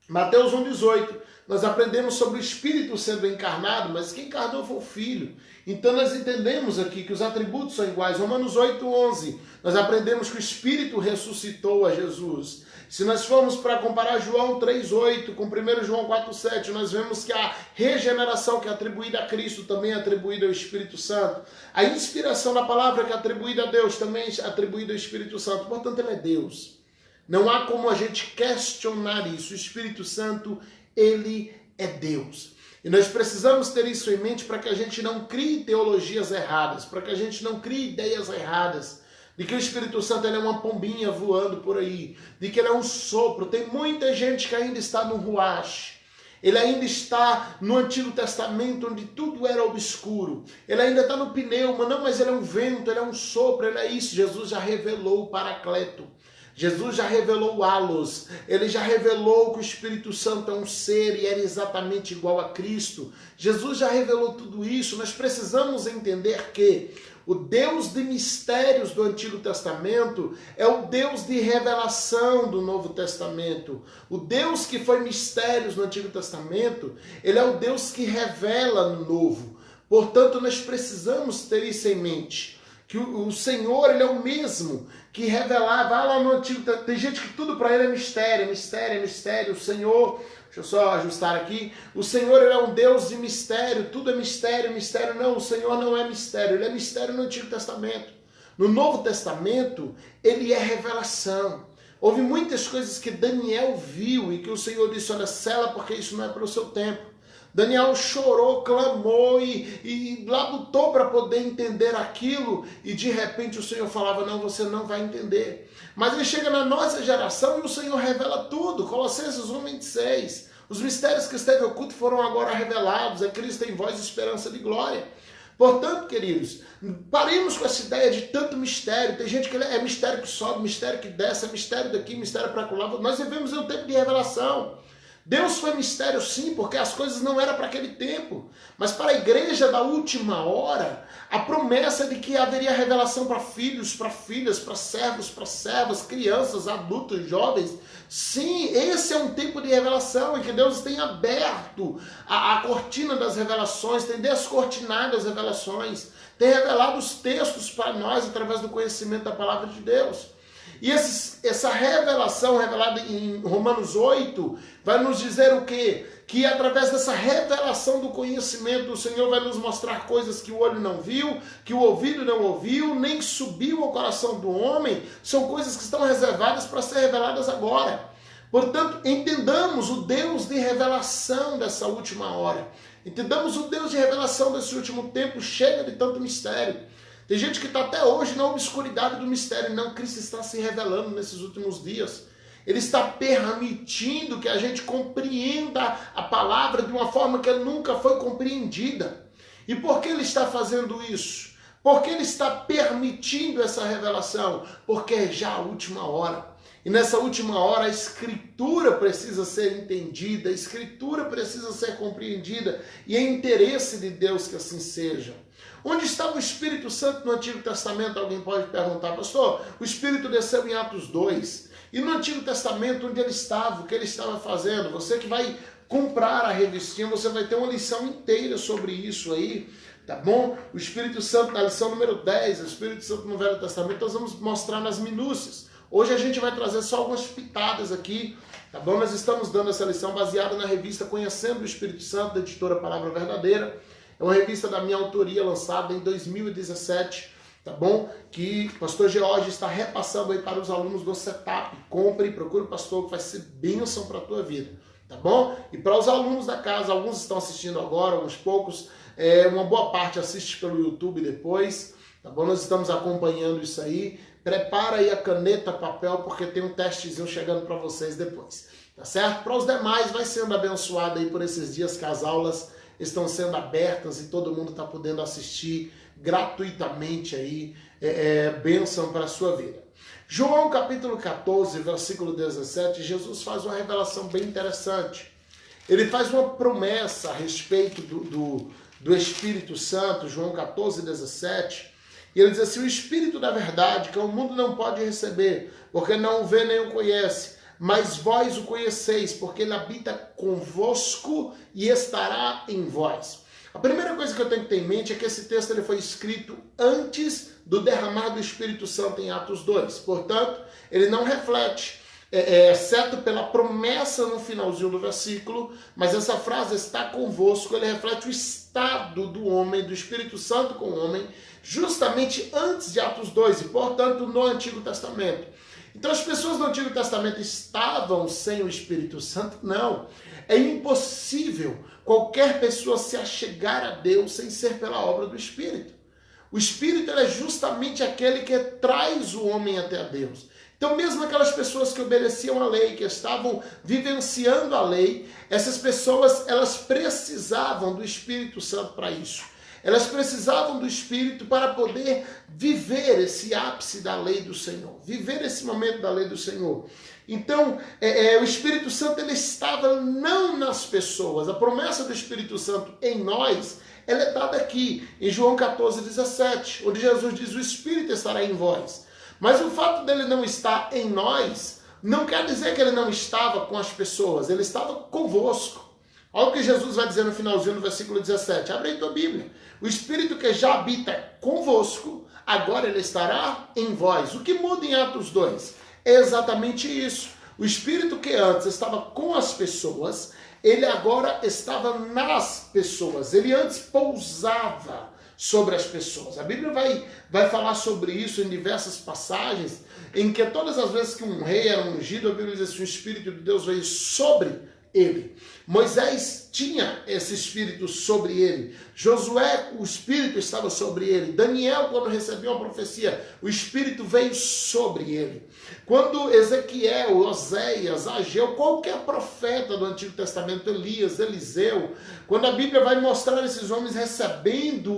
Mateus 1,18. Nós aprendemos sobre o Espírito sendo encarnado, mas quem encarnou foi o Filho. Então nós entendemos aqui que os atributos são iguais. Romanos 8,11. Nós aprendemos que o Espírito ressuscitou a Jesus. Se nós formos para comparar João 3,8 com 1 João 4,7, nós vemos que a regeneração que é atribuída a Cristo também é atribuída ao Espírito Santo. A inspiração da palavra que é atribuída a Deus também é atribuída ao Espírito Santo. Portanto, ele é Deus. Não há como a gente questionar isso. O Espírito Santo, ele é Deus. E nós precisamos ter isso em mente para que a gente não crie teologias erradas, para que a gente não crie ideias erradas, de que o Espírito Santo ele é uma pombinha voando por aí, de que ele é um sopro. Tem muita gente que ainda está no ruach. Ele ainda está no Antigo Testamento, onde tudo era obscuro. Ele ainda está no pneuma. Não, mas ele é um vento, ele é um sopro, ele é isso. Jesus já revelou o Paracleto. Jesus já revelou o Alos, ele já revelou que o Espírito Santo é um ser e era exatamente igual a Cristo. Jesus já revelou tudo isso. Nós precisamos entender que o Deus de mistérios do Antigo Testamento é o Deus de revelação do Novo Testamento. O Deus que foi mistérios no Antigo Testamento, ele é o Deus que revela no Novo. Portanto, nós precisamos ter isso em mente. Que o Senhor, ele é o mesmo que revelava, vai lá no Antigo, tem gente que tudo para ele é mistério, mistério, mistério. O Senhor, deixa eu só ajustar aqui, o Senhor, ele é um Deus de mistério, tudo é mistério, mistério. Não, o Senhor não é mistério, ele é mistério no Antigo Testamento. No Novo Testamento, ele é revelação. Houve muitas coisas que Daniel viu e que o Senhor disse, olha, sela porque isso não é para o seu tempo. Daniel chorou, clamou e labutou para poder entender aquilo, e de repente o Senhor falava, não, você não vai entender. Mas ele chega na nossa geração e o Senhor revela tudo. Colossenses 1,26. Os mistérios que esteve oculto foram agora revelados. É Cristo em vós, esperança de glória. Portanto, queridos, paremos com essa ideia de tanto mistério. Tem gente que é mistério que sobe, mistério que desce, é mistério daqui, mistério para lá. Nós vivemos em um tempo de revelação. Deus foi mistério sim, porque as coisas não eram para aquele tempo. Mas para a igreja da última hora, a promessa de que haveria revelação para filhos, para filhas, para servos, para servas, crianças, adultos, jovens. Sim, esse é um tempo de revelação em que Deus tem aberto a cortina das revelações, tem descortinado as revelações, tem revelado os textos para nós através do conhecimento da palavra de Deus. E essa revelação revelada em Romanos 8 vai nos dizer o quê? Que através dessa revelação do conhecimento, o Senhor vai nos mostrar coisas que o olho não viu, que o ouvido não ouviu, nem subiu ao coração do homem. São coisas que estão reservadas para ser reveladas agora. Portanto, entendamos o Deus de revelação dessa última hora. Entendamos o Deus de revelação desse último tempo. Chega de tanto mistério. Tem gente que está até hoje na obscuridade do mistério. Não, Cristo está se revelando nesses últimos dias. Ele está permitindo que a gente compreenda a palavra de uma forma que nunca foi compreendida. E por que ele está fazendo isso? Por que ele está permitindo essa revelação? Porque é já a última hora. E nessa última hora a Escritura precisa ser entendida, a Escritura precisa ser compreendida. E é interesse de Deus que assim seja. Onde estava o Espírito Santo no Antigo Testamento? Alguém pode perguntar, pastor, o Espírito desceu em Atos 2. E no Antigo Testamento, onde ele estava, o que ele estava fazendo? Você que vai comprar a revistinha, você vai ter uma lição inteira sobre isso aí, tá bom? O Espírito Santo, na lição número 10, o Espírito Santo no Velho Testamento, nós vamos mostrar nas minúcias. Hoje a gente vai trazer só algumas pitadas aqui, tá bom? Nós estamos dando essa lição baseada na revista Conhecendo o Espírito Santo, da editora Palavra Verdadeira. É uma revista da minha autoria, lançada em 2017, tá bom? Que o pastor George está repassando aí para os alunos do Setup. Compre e procure o pastor, que vai ser bênção para a tua vida, tá bom? E para os alunos da casa, alguns estão assistindo agora, alguns poucos, uma boa parte assiste pelo YouTube depois, tá bom? Nós estamos acompanhando isso aí. Prepara aí a caneta, papel, porque tem um testezinho chegando para vocês depois, tá certo? Para os demais, vai sendo abençoado aí por esses dias que as aulas estão sendo abertas e todo mundo está podendo assistir gratuitamente aí bênção para a sua vida. João capítulo 14, versículo 17, Jesus faz uma revelação bem interessante. Ele faz uma promessa a respeito do Espírito Santo, João 14, 17, e ele diz assim: o Espírito da verdade, que o mundo não pode receber, porque não o vê nem o conhece, mas vós o conheceis, porque ele habita convosco e estará em vós. A primeira coisa que eu tenho que ter em mente é que esse texto ele foi escrito antes do derramar do Espírito Santo em Atos 2. Portanto, ele não reflete, exceto pela promessa no finalzinho do versículo, mas essa frase está convosco, ele reflete o estado do homem, do Espírito Santo com o homem, justamente antes de Atos 2 e, portanto, no Antigo Testamento. Então, as pessoas do Antigo Testamento estavam sem o Espírito Santo? Não. É impossível qualquer pessoa se achegar a Deus sem ser pela obra do Espírito. O Espírito é justamente aquele que traz o homem até a Deus. Então, mesmo aquelas pessoas que obedeciam a lei, que estavam vivenciando a lei, essas pessoas, elas precisavam do Espírito Santo para isso. Elas precisavam do Espírito para poder viver esse ápice da lei do Senhor, viver esse momento da lei do Senhor. Então, o Espírito Santo ele estava não nas pessoas. A promessa do Espírito Santo em nós, ela é dada aqui, em João 14, 17, onde Jesus diz: o Espírito estará em vós. Mas o fato dele não estar em nós, não quer dizer que ele não estava com as pessoas, ele estava convosco. Olha o que Jesus vai dizer no finalzinho do versículo 17. Abre aí tua Bíblia. O Espírito que já habita convosco, agora ele estará em vós. O que muda em Atos 2? É exatamente isso. O Espírito que antes estava com as pessoas, ele agora estava nas pessoas. Ele antes pousava sobre as pessoas. A Bíblia vai falar sobre isso em diversas passagens, em que todas as vezes que um rei era ungido, a Bíblia diz assim: o Espírito de Deus veio sobre ele. Moisés tinha esse Espírito sobre ele. Josué, o Espírito estava sobre ele. Daniel, quando recebeu uma profecia, o Espírito veio sobre ele. Quando Ezequiel, Oséias, Ageu, qualquer profeta do Antigo Testamento, Elias, Eliseu, quando a Bíblia vai mostrar esses homens recebendo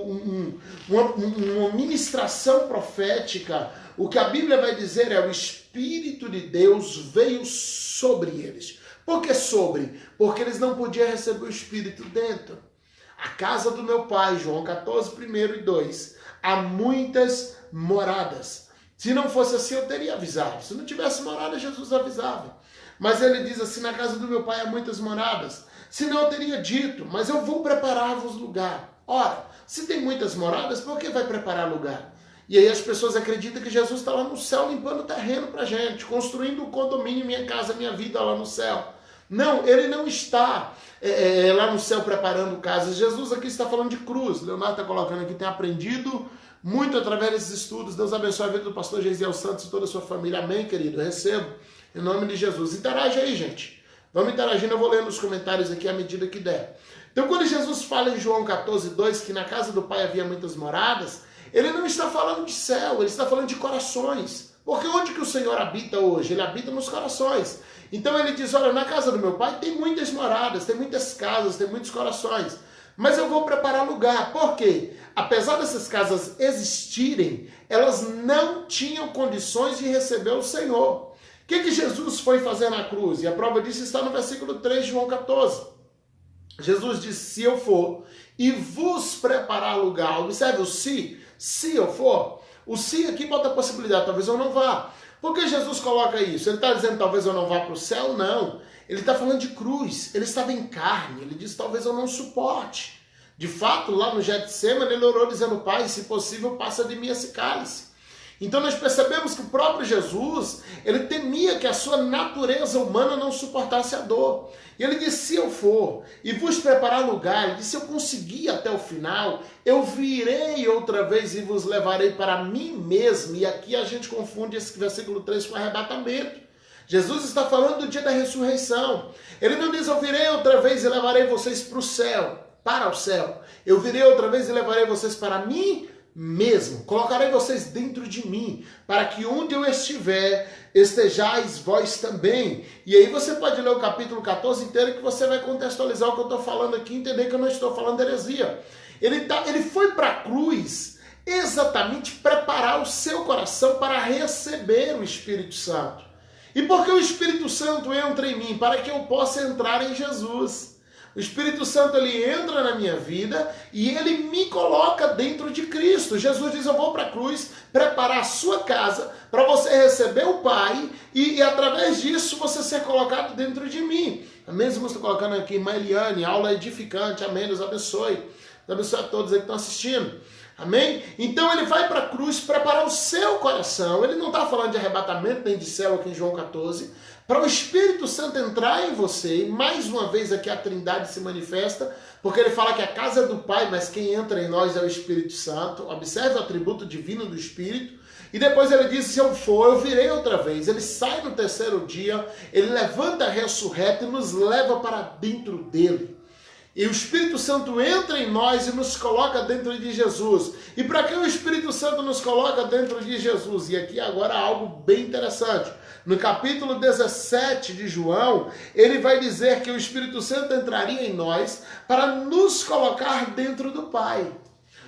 uma ministração profética, o que a Bíblia vai dizer é: o Espírito de Deus veio sobre eles. Por que sobre? Porque eles não podiam receber o Espírito dentro. A casa do meu pai, João 14, 1 e 2, há muitas moradas. Se não fosse assim, eu teria avisado. Se não tivesse morada, Jesus avisava. Mas ele diz assim: na casa do meu pai há muitas moradas. Senão eu teria dito: mas eu vou preparar-vos lugar. Ora, se tem muitas moradas, por que vai preparar lugar? E aí as pessoas acreditam que Jesus está lá no céu limpando terreno para a gente, construindo um condomínio, minha casa, minha vida lá no céu. Não, ele não está lá no céu preparando casas. Jesus aqui está falando de cruz. Leonardo está colocando aqui: tem aprendido muito através desses estudos. Deus abençoe a vida do pastor Gesiel Santos e toda a sua família. Amém, querido? Eu recebo em nome de Jesus. Interage aí, gente. Vamos interagindo, eu vou lendo os comentários aqui à medida que der. Então, quando Jesus fala em João 14, 2, que na casa do Pai havia muitas moradas, ele não está falando de céu, ele está falando de corações. Porque onde que o Senhor habita hoje? Ele habita nos corações. Então ele diz: olha, na casa do meu pai tem muitas moradas, tem muitas casas, tem muitos corações. Mas eu vou preparar lugar. Por quê? Apesar dessas casas existirem, elas não tinham condições de receber o Senhor. O que Jesus foi fazer na cruz? E a prova disso está no versículo 3 de João 14. Jesus disse: se eu for e vos preparar lugar. Observe o se eu for. O se aqui bota a possibilidade: talvez eu não vá. Por que Jesus coloca isso? Ele está dizendo talvez eu não vá para o céu? Não. Ele está falando de cruz. Ele estava em carne. Ele disse: talvez eu não suporte. De fato, lá no Getsemane, ele orou dizendo: Pai, se possível, passa de mim esse cálice. Então nós percebemos que o próprio Jesus, ele temia que a sua natureza humana não suportasse a dor. E ele disse: se eu for e vos preparar lugar, ele disse: se eu conseguir até o final, eu virei outra vez e vos levarei para mim mesmo. E aqui a gente confunde esse versículo 3 com arrebatamento. Jesus está falando do dia da ressurreição. Ele não diz: eu virei outra vez e levarei vocês para o céu. Eu virei outra vez e levarei vocês para mim mesmo. Colocarei vocês dentro de mim, para que onde eu estiver, estejais vós também. E aí você pode ler o capítulo 14 inteiro, que você vai contextualizar o que eu estou falando aqui, entender que eu não estou falando heresia. Ele foi para a cruz exatamente preparar o seu coração para receber o Espírito Santo. E por que o Espírito Santo entra em mim? Para que eu possa entrar em Jesus. O Espírito Santo, ele entra na minha vida e ele me coloca dentro de Cristo. Jesus diz, eu vou para a cruz preparar a sua casa para você receber o Pai e através disso você ser colocado dentro de mim. Amém? Você está colocando aqui, Maeliane, aula edificante, amém, Deus abençoe. Deus abençoe a todos aí que estão assistindo. Amém? Então ele vai para a cruz preparar o seu coração. Ele não está falando de arrebatamento nem de céu aqui em João 14. Para o Espírito Santo entrar em você, e mais uma vez aqui a Trindade se manifesta, porque ele fala que a casa é do Pai, mas quem entra em nós é o Espírito Santo. Observe o atributo divino do Espírito. E depois ele diz, se eu for, eu virei outra vez. Ele sai no terceiro dia, ele levanta ressurreto e nos leva para dentro dele. E o Espírito Santo entra em nós e nos coloca dentro de Jesus. E para que o Espírito Santo nos coloca dentro de Jesus? E aqui agora algo bem interessante. No capítulo 17 de João, ele vai dizer que o Espírito Santo entraria em nós para nos colocar dentro do Pai.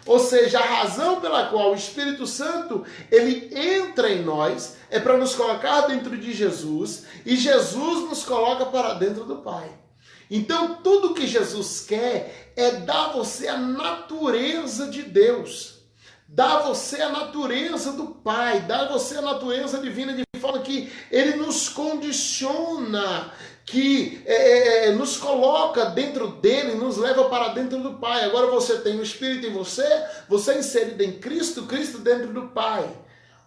Ou seja, a razão pela qual o Espírito Santo ele entra em nós é para nos colocar dentro de Jesus e Jesus nos coloca para dentro do Pai. Então, tudo que Jesus quer é dar a você a natureza de Deus, dar a você a natureza do Pai, dar a você a natureza divina de forma que Ele nos condiciona, que nos coloca dentro dele, nos leva para dentro do Pai. Agora você tem o Espírito em você, você é inserido em Cristo, Cristo dentro do Pai.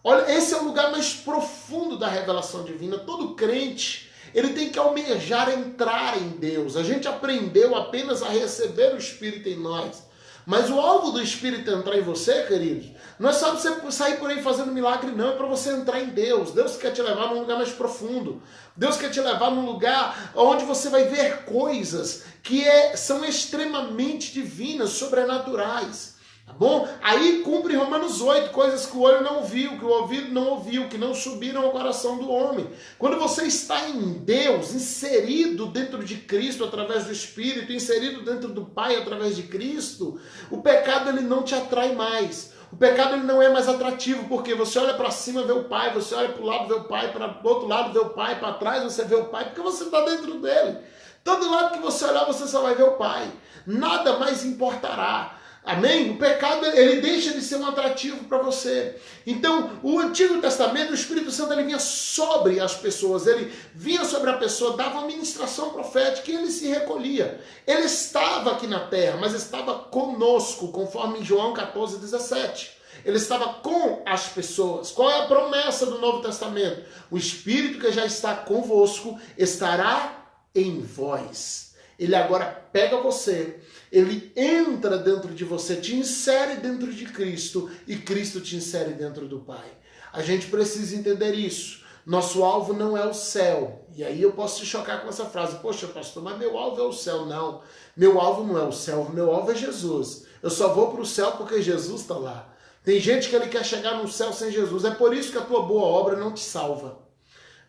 Olha, esse é o lugar mais profundo da revelação divina. Todo crente, ele tem que almejar entrar em Deus. A gente aprendeu apenas a receber o Espírito em nós. Mas o alvo do Espírito entrar em você, queridos, não é só você sair por aí fazendo milagre, não. É para você entrar em Deus. Deus quer te levar num lugar mais profundo. Deus quer te levar num lugar onde você vai ver coisas que são extremamente divinas, sobrenaturais. Tá bom? Aí cumpre Romanos 8, coisas que o olho não viu, que o ouvido não ouviu, que não subiram ao coração do homem. Quando você está em Deus, inserido dentro de Cristo através do Espírito, inserido dentro do Pai através de Cristo, o pecado ele não te atrai mais. O pecado ele não é mais atrativo, porque você olha para cima, vê o Pai, você olha para o lado, vê o Pai, para o outro lado, vê o Pai, para trás você vê o Pai, porque você está dentro dele. Todo lado que você olhar, você só vai ver o Pai. Nada mais importará. Amém? O pecado, ele deixa de ser um atrativo para você. Então, o Antigo Testamento, o Espírito Santo, ele vinha sobre as pessoas, ele vinha sobre a pessoa, dava uma ministração profética e ele se recolhia. Ele estava aqui na terra, mas estava conosco, conforme em João 14, 17. Ele estava com as pessoas. Qual é a promessa do Novo Testamento? O Espírito que já está convosco estará em vós. Ele agora pega você, ele entra dentro de você, te insere dentro de Cristo e Cristo te insere dentro do Pai. A gente precisa entender isso. Nosso alvo não é o céu. E aí eu posso te chocar com essa frase. Poxa, pastor, mas meu alvo é o céu. Não, meu alvo não é o céu, meu alvo é Jesus. Eu só vou para o céu porque Jesus está lá. Tem gente que ele quer chegar no céu sem Jesus. É por isso que a tua boa obra não te salva.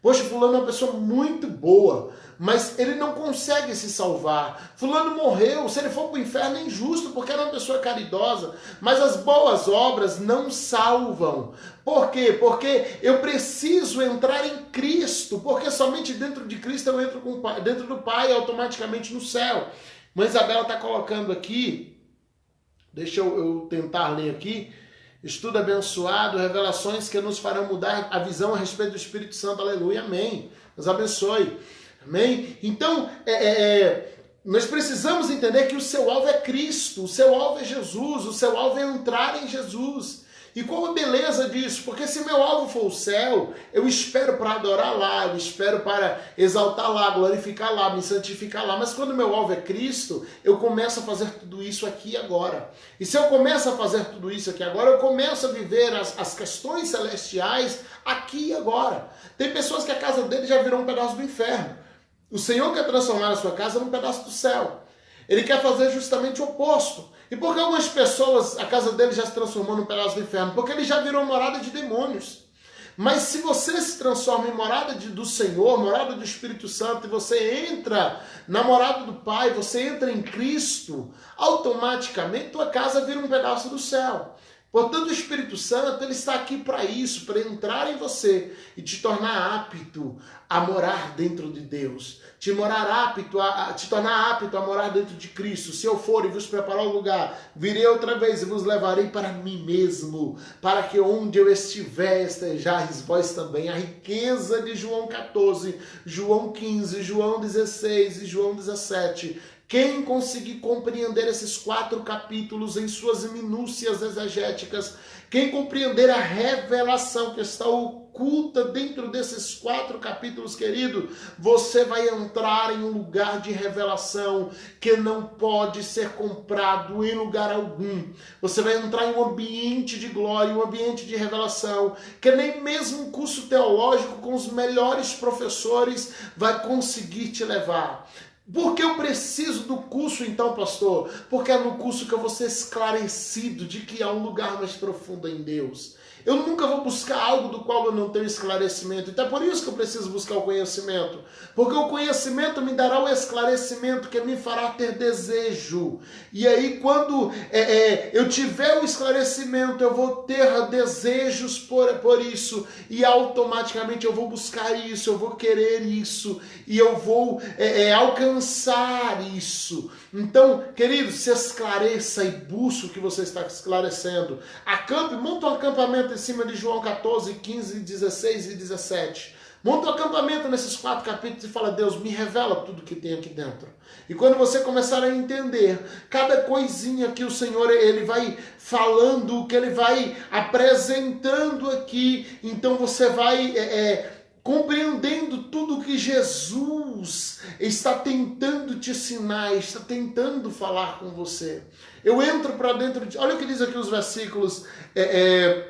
Poxa, fulano é uma pessoa muito boa, mas ele não consegue se salvar. Fulano morreu, se ele for para o inferno é injusto, porque era uma pessoa caridosa. Mas as boas obras não salvam. Por quê? Porque eu preciso entrar em Cristo, porque somente dentro de Cristo eu entro dentro do Pai, automaticamente no céu. Mãe Isabela está colocando aqui, deixa eu tentar ler aqui. Estudo abençoado, revelações que nos farão mudar a visão a respeito do Espírito Santo, aleluia, amém. Deus abençoe, amém. Então, nós precisamos entender que o seu alvo é Cristo, o seu alvo é Jesus, o seu alvo é entrar em Jesus. E qual a beleza disso? Porque se meu alvo for o céu, eu espero para adorar lá, eu espero para exaltar lá, glorificar lá, me santificar lá. Mas quando meu alvo é Cristo, eu começo a fazer tudo isso aqui agora. E se eu começo a fazer tudo isso aqui agora, eu começo a viver as questões celestiais aqui e agora. Tem pessoas que a casa dele já virou um pedaço do inferno. O Senhor quer transformar a sua casa num pedaço do céu. Ele quer fazer justamente o oposto. E por que algumas pessoas, a casa dele já se transformou num pedaço do inferno? Porque ele já virou morada de demônios. Mas se você se transforma em morada do Senhor, morada do Espírito Santo, e você entra na morada do Pai, você entra em Cristo, automaticamente tua casa vira um pedaço do céu. Portanto, o Espírito Santo, ele está aqui para isso, para entrar em você e te tornar apto a morar dentro de Deus, te tornar apto a morar dentro de Cristo. Se eu for e vos preparar o lugar, virei outra vez e vos levarei para mim mesmo, para que onde eu estiver estejais vós também. A riqueza de João 14, João 15, João 16 e João 17. Quem conseguir compreender esses 4 capítulos em suas minúcias exegéticas, quem compreender a revelação que está oculta dentro desses 4 capítulos, querido, você vai entrar em um lugar de revelação que não pode ser comprado em lugar algum. Você vai entrar em um ambiente de glória, um ambiente de revelação, que nem mesmo um curso teológico com os melhores professores vai conseguir te levar. Por que eu preciso do curso então, pastor? Porque é no curso que eu vou ser esclarecido de que há um lugar mais profundo em Deus. Eu nunca vou buscar algo do qual eu não tenho esclarecimento. Então é por isso que eu preciso buscar o conhecimento. Porque o conhecimento me dará o esclarecimento que me fará ter desejo. E aí quando eu tiver o esclarecimento, eu vou ter desejos por isso. E automaticamente eu vou buscar isso, eu vou querer isso. E eu vou alcançar isso. Então, querido, se esclareça e busque o que você está esclarecendo. Monta um acampamento em cima de João 14, 15, 16 e 17. Monta um acampamento nesses 4 capítulos e fala: Deus, me revela tudo que tem aqui dentro. E quando você começar a entender cada coisinha que o Senhor ele vai falando, que ele vai apresentando aqui, então você vai compreendendo tudo que Jesus está tentando te ensinar, está tentando falar com você. Eu entro para dentro de... Olha o que diz aqui os versículos.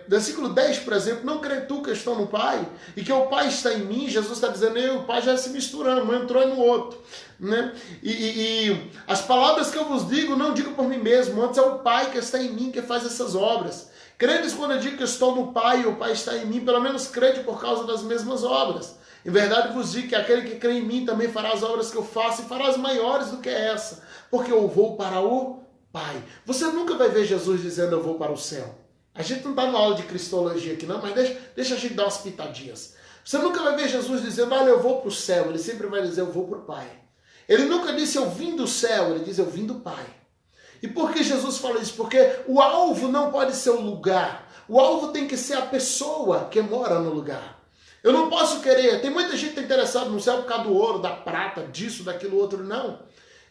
Versículo 10, por exemplo: não crê tu que estou no Pai e que o Pai está em mim. Jesus está dizendo, eu e o Pai já se misturamos, um entrou no outro, né? E as palavras que eu vos digo, não digo por mim mesmo, antes é o Pai que está em mim que faz essas obras. Credes quando eu digo que estou no Pai e o Pai está em mim, pelo menos crede por causa das mesmas obras. Em verdade vos digo que aquele que crê em mim também fará as obras que eu faço e fará as maiores do que essa, porque eu vou para o Pai. Você nunca vai ver Jesus dizendo eu vou para o céu. A gente não está na aula de cristologia aqui não, mas deixa a gente dar umas pitadinhas. Você nunca vai ver Jesus dizendo, olha, eu vou para o céu. Ele sempre vai dizer, eu vou para o Pai. Ele nunca disse eu vim do céu, ele diz eu vim do Pai. E por que Jesus fala isso? Porque o alvo não pode ser o lugar. O alvo tem que ser a pessoa que mora no lugar. Eu não posso querer... Tem muita gente interessada no céu por causa do ouro, da prata, disso, daquilo, outro. Não.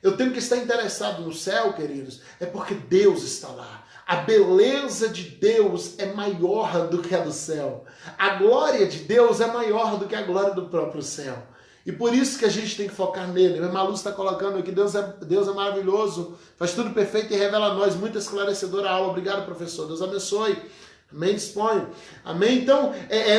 Eu tenho que estar interessado no céu, queridos. É porque Deus está lá. A beleza de Deus é maior do que a do céu. A glória de Deus é maior do que a glória do próprio céu. E por isso que a gente tem que focar nele. A Malu está colocando aqui, Deus é maravilhoso, faz tudo perfeito e revela a nós. Muito esclarecedora a aula. Obrigado, professor. Deus abençoe. Amém, disponho. Amém? Então,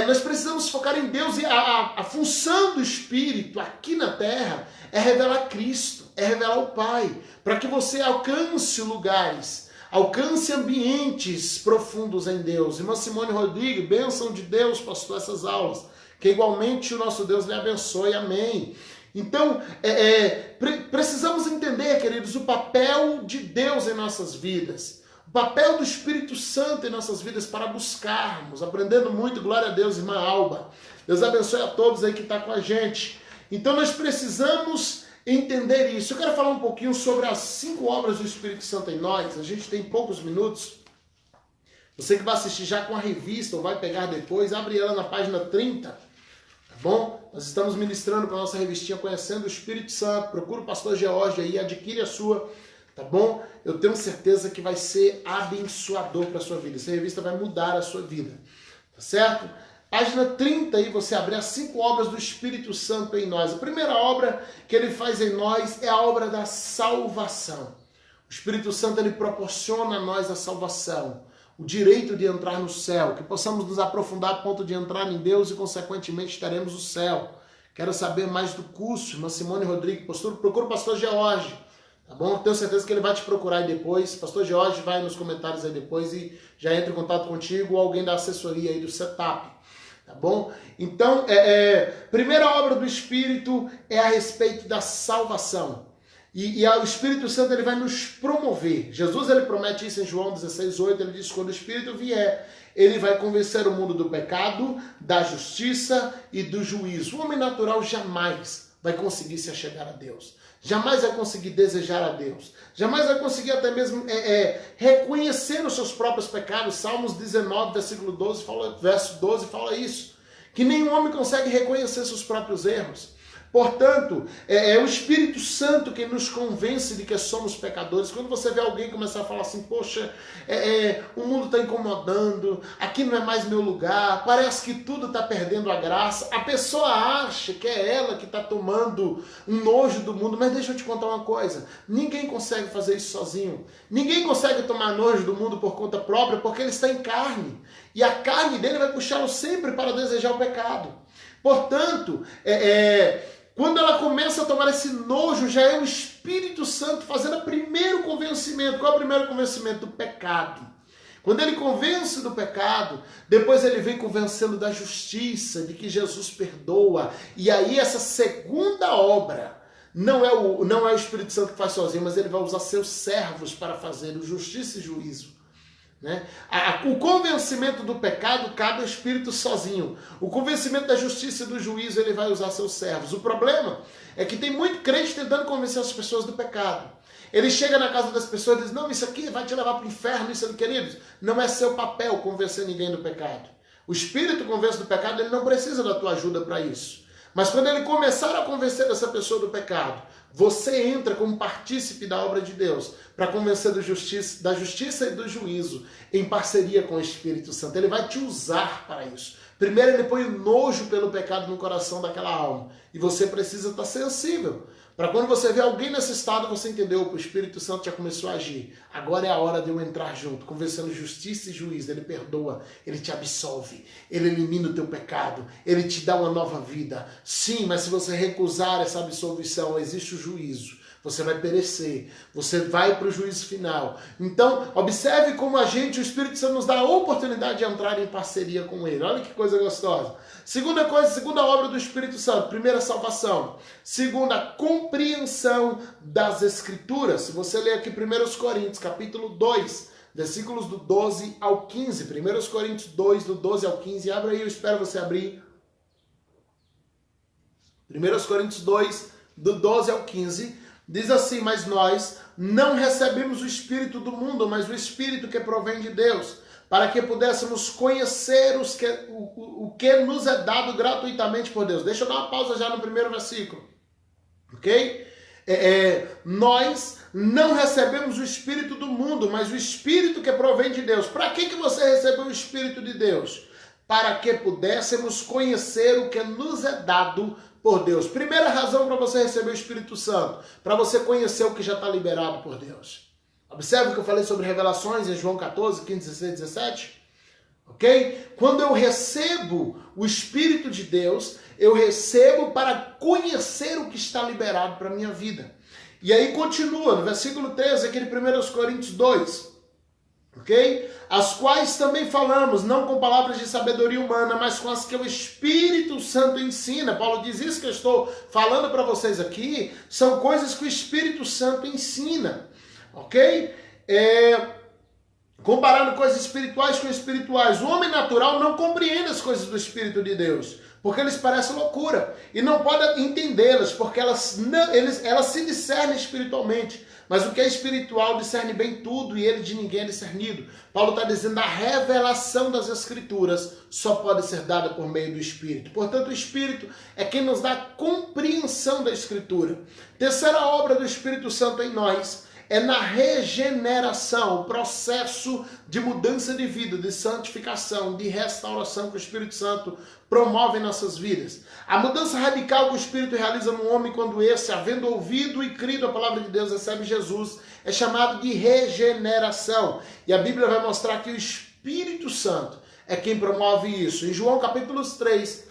nós precisamos focar em Deus e a função do Espírito aqui na terra é revelar Cristo, é revelar o Pai, para que você alcance lugares, alcance ambientes profundos em Deus. Irmã Simone Rodrigues, bênção de Deus, pastor, essas aulas. Que igualmente o nosso Deus lhe abençoe. Amém. Então, precisamos entender, queridos, o papel de Deus em nossas vidas. O papel do Espírito Santo em nossas vidas para buscarmos, aprendendo muito. Glória a Deus, irmã Alba. Deus abençoe a todos aí que estão com a gente. Então, nós precisamos entender isso. Eu quero falar um pouquinho sobre as 5 obras do Espírito Santo em nós. A gente tem poucos minutos. Você que vai assistir já com a revista ou vai pegar depois, abre ela na página 30. Bom, nós estamos ministrando para a nossa revistinha Conhecendo o Espírito Santo. Procura o pastor George aí, adquire a sua, tá bom? Eu tenho certeza que vai ser abençoador para a sua vida. Essa revista vai mudar a sua vida, tá certo? Página 30 aí, você abrir as 5 obras do Espírito Santo em nós. A primeira obra que ele faz em nós é a obra da salvação. O Espírito Santo, ele proporciona a nós a salvação, o direito de entrar no céu, que possamos nos aprofundar a ponto de entrar em Deus e, consequentemente, teremos o céu. Quero saber mais do curso, irmã Simone Rodrigues, procura o pastor George, tá bom? Tenho certeza que ele vai te procurar aí depois. Pastor George vai nos comentários aí depois e já entra em contato contigo ou alguém da assessoria aí do setup, tá bom? Então, primeira obra do Espírito é a respeito da salvação. O Espírito Santo ele vai nos promover. Jesus ele promete isso em João 16:8, ele diz que quando o Espírito vier, ele vai convencer o mundo do pecado, da justiça e do juízo. O homem natural jamais vai conseguir se achegar a Deus. Jamais vai conseguir desejar a Deus. Jamais vai conseguir até mesmo reconhecer os seus próprios pecados. Salmos 19, verso 12 fala isso. Que nenhum homem consegue reconhecer seus próprios erros. Portanto, é o Espírito Santo que nos convence de que somos pecadores. Quando você vê alguém começar a falar assim, poxa, o mundo está incomodando, aqui não é mais meu lugar, parece que tudo está perdendo a graça. A pessoa acha que é ela que está tomando um nojo do mundo, mas deixa eu te contar uma coisa, ninguém consegue fazer isso sozinho. Ninguém consegue tomar nojo do mundo por conta própria, porque ele está em carne. E a carne dele vai puxá-lo sempre para desejar o pecado. Portanto, quando ela começa a tomar esse nojo, já é o Espírito Santo fazendo o primeiro convencimento. Qual é o primeiro convencimento? Do pecado. Quando ele convence do pecado, depois ele vem convencendo da justiça, de que Jesus perdoa. E aí essa segunda obra, não é o Espírito Santo que faz sozinho, mas ele vai usar seus servos para fazer o justiça e juízo. Né? O convencimento do pecado cabe ao Espírito sozinho. O convencimento da justiça e do juízo ele vai usar seus servos. O problema é que tem muito crente tentando convencer as pessoas do pecado. Ele chega na casa das pessoas e diz, não, isso aqui vai te levar para o inferno, isso, queridos, não é seu papel convencer ninguém do pecado. O Espírito convence do pecado, ele não precisa da tua ajuda para isso. Mas quando ele começar a convencer essa pessoa do pecado, você entra como partícipe da obra de Deus para convencer da justiça e do juízo em parceria com o Espírito Santo. Ele vai te usar para isso. Primeiro ele põe o nojo pelo pecado no coração daquela alma. E você precisa estar sensível. Para quando você vê alguém nesse estado, você entendeu que o Espírito Santo já começou a agir. Agora é a hora de eu entrar junto, conversando justiça e juízo. Ele perdoa, ele te absolve, ele elimina o teu pecado, ele te dá uma nova vida. Sim, mas se você recusar essa absolvição, existe o juízo. Você vai perecer, você vai para o juízo final. Então, observe como o Espírito Santo nos dá a oportunidade de entrar em parceria com ele. Olha que coisa gostosa. Segunda obra do Espírito Santo. Primeira, salvação. Segunda, compreensão das Escrituras. Se você ler aqui 1 Coríntios, capítulo 2, versículos do 12 ao 15. 1 Coríntios 2, do 12 ao 15. Abra aí, eu espero você abrir. 1 Coríntios 2, do 12 ao 15. Diz assim, mas nós não recebemos o Espírito do mundo, mas o Espírito que provém de Deus, para que pudéssemos conhecer o que nos é dado gratuitamente por Deus. Deixa eu dar uma pausa já no primeiro versículo. Ok? Nós não recebemos o Espírito do mundo, mas o Espírito que provém de Deus. Para que você recebeu o Espírito de Deus? Para que pudéssemos conhecer o que nos é dado por Deus. Primeira razão para você receber o Espírito Santo, para você conhecer o que já está liberado por Deus. Observe o que eu falei sobre revelações em João 14, 15, 16, 17. Ok? Quando eu recebo o Espírito de Deus, eu recebo para conhecer o que está liberado para a minha vida. E aí continua, no versículo 13, aquele 1 Coríntios 2. Ok? As quais também falamos, não com palavras de sabedoria humana, mas com as que o Espírito Santo ensina. Paulo diz isso que eu estou falando para vocês aqui, são coisas que o Espírito Santo ensina. Ok? Comparando coisas espirituais com espirituais. O homem natural não compreende as coisas do Espírito de Deus, porque eles parecem loucura. E não pode entendê-las, porque elas se discernem espiritualmente. Mas o que é espiritual discerne bem tudo e ele de ninguém é discernido. Paulo está dizendo que a revelação das Escrituras só pode ser dada por meio do Espírito. Portanto, o Espírito é quem nos dá a compreensão da Escritura. Terceira obra do Espírito Santo em nós é na regeneração, o processo de mudança de vida, de santificação, de restauração que o Espírito Santo promove em nossas vidas. A mudança radical que o Espírito realiza no homem quando esse, havendo ouvido e crido a palavra de Deus, recebe Jesus, é chamado de regeneração. E a Bíblia vai mostrar que o Espírito Santo é quem promove isso. Em João capítulo 3,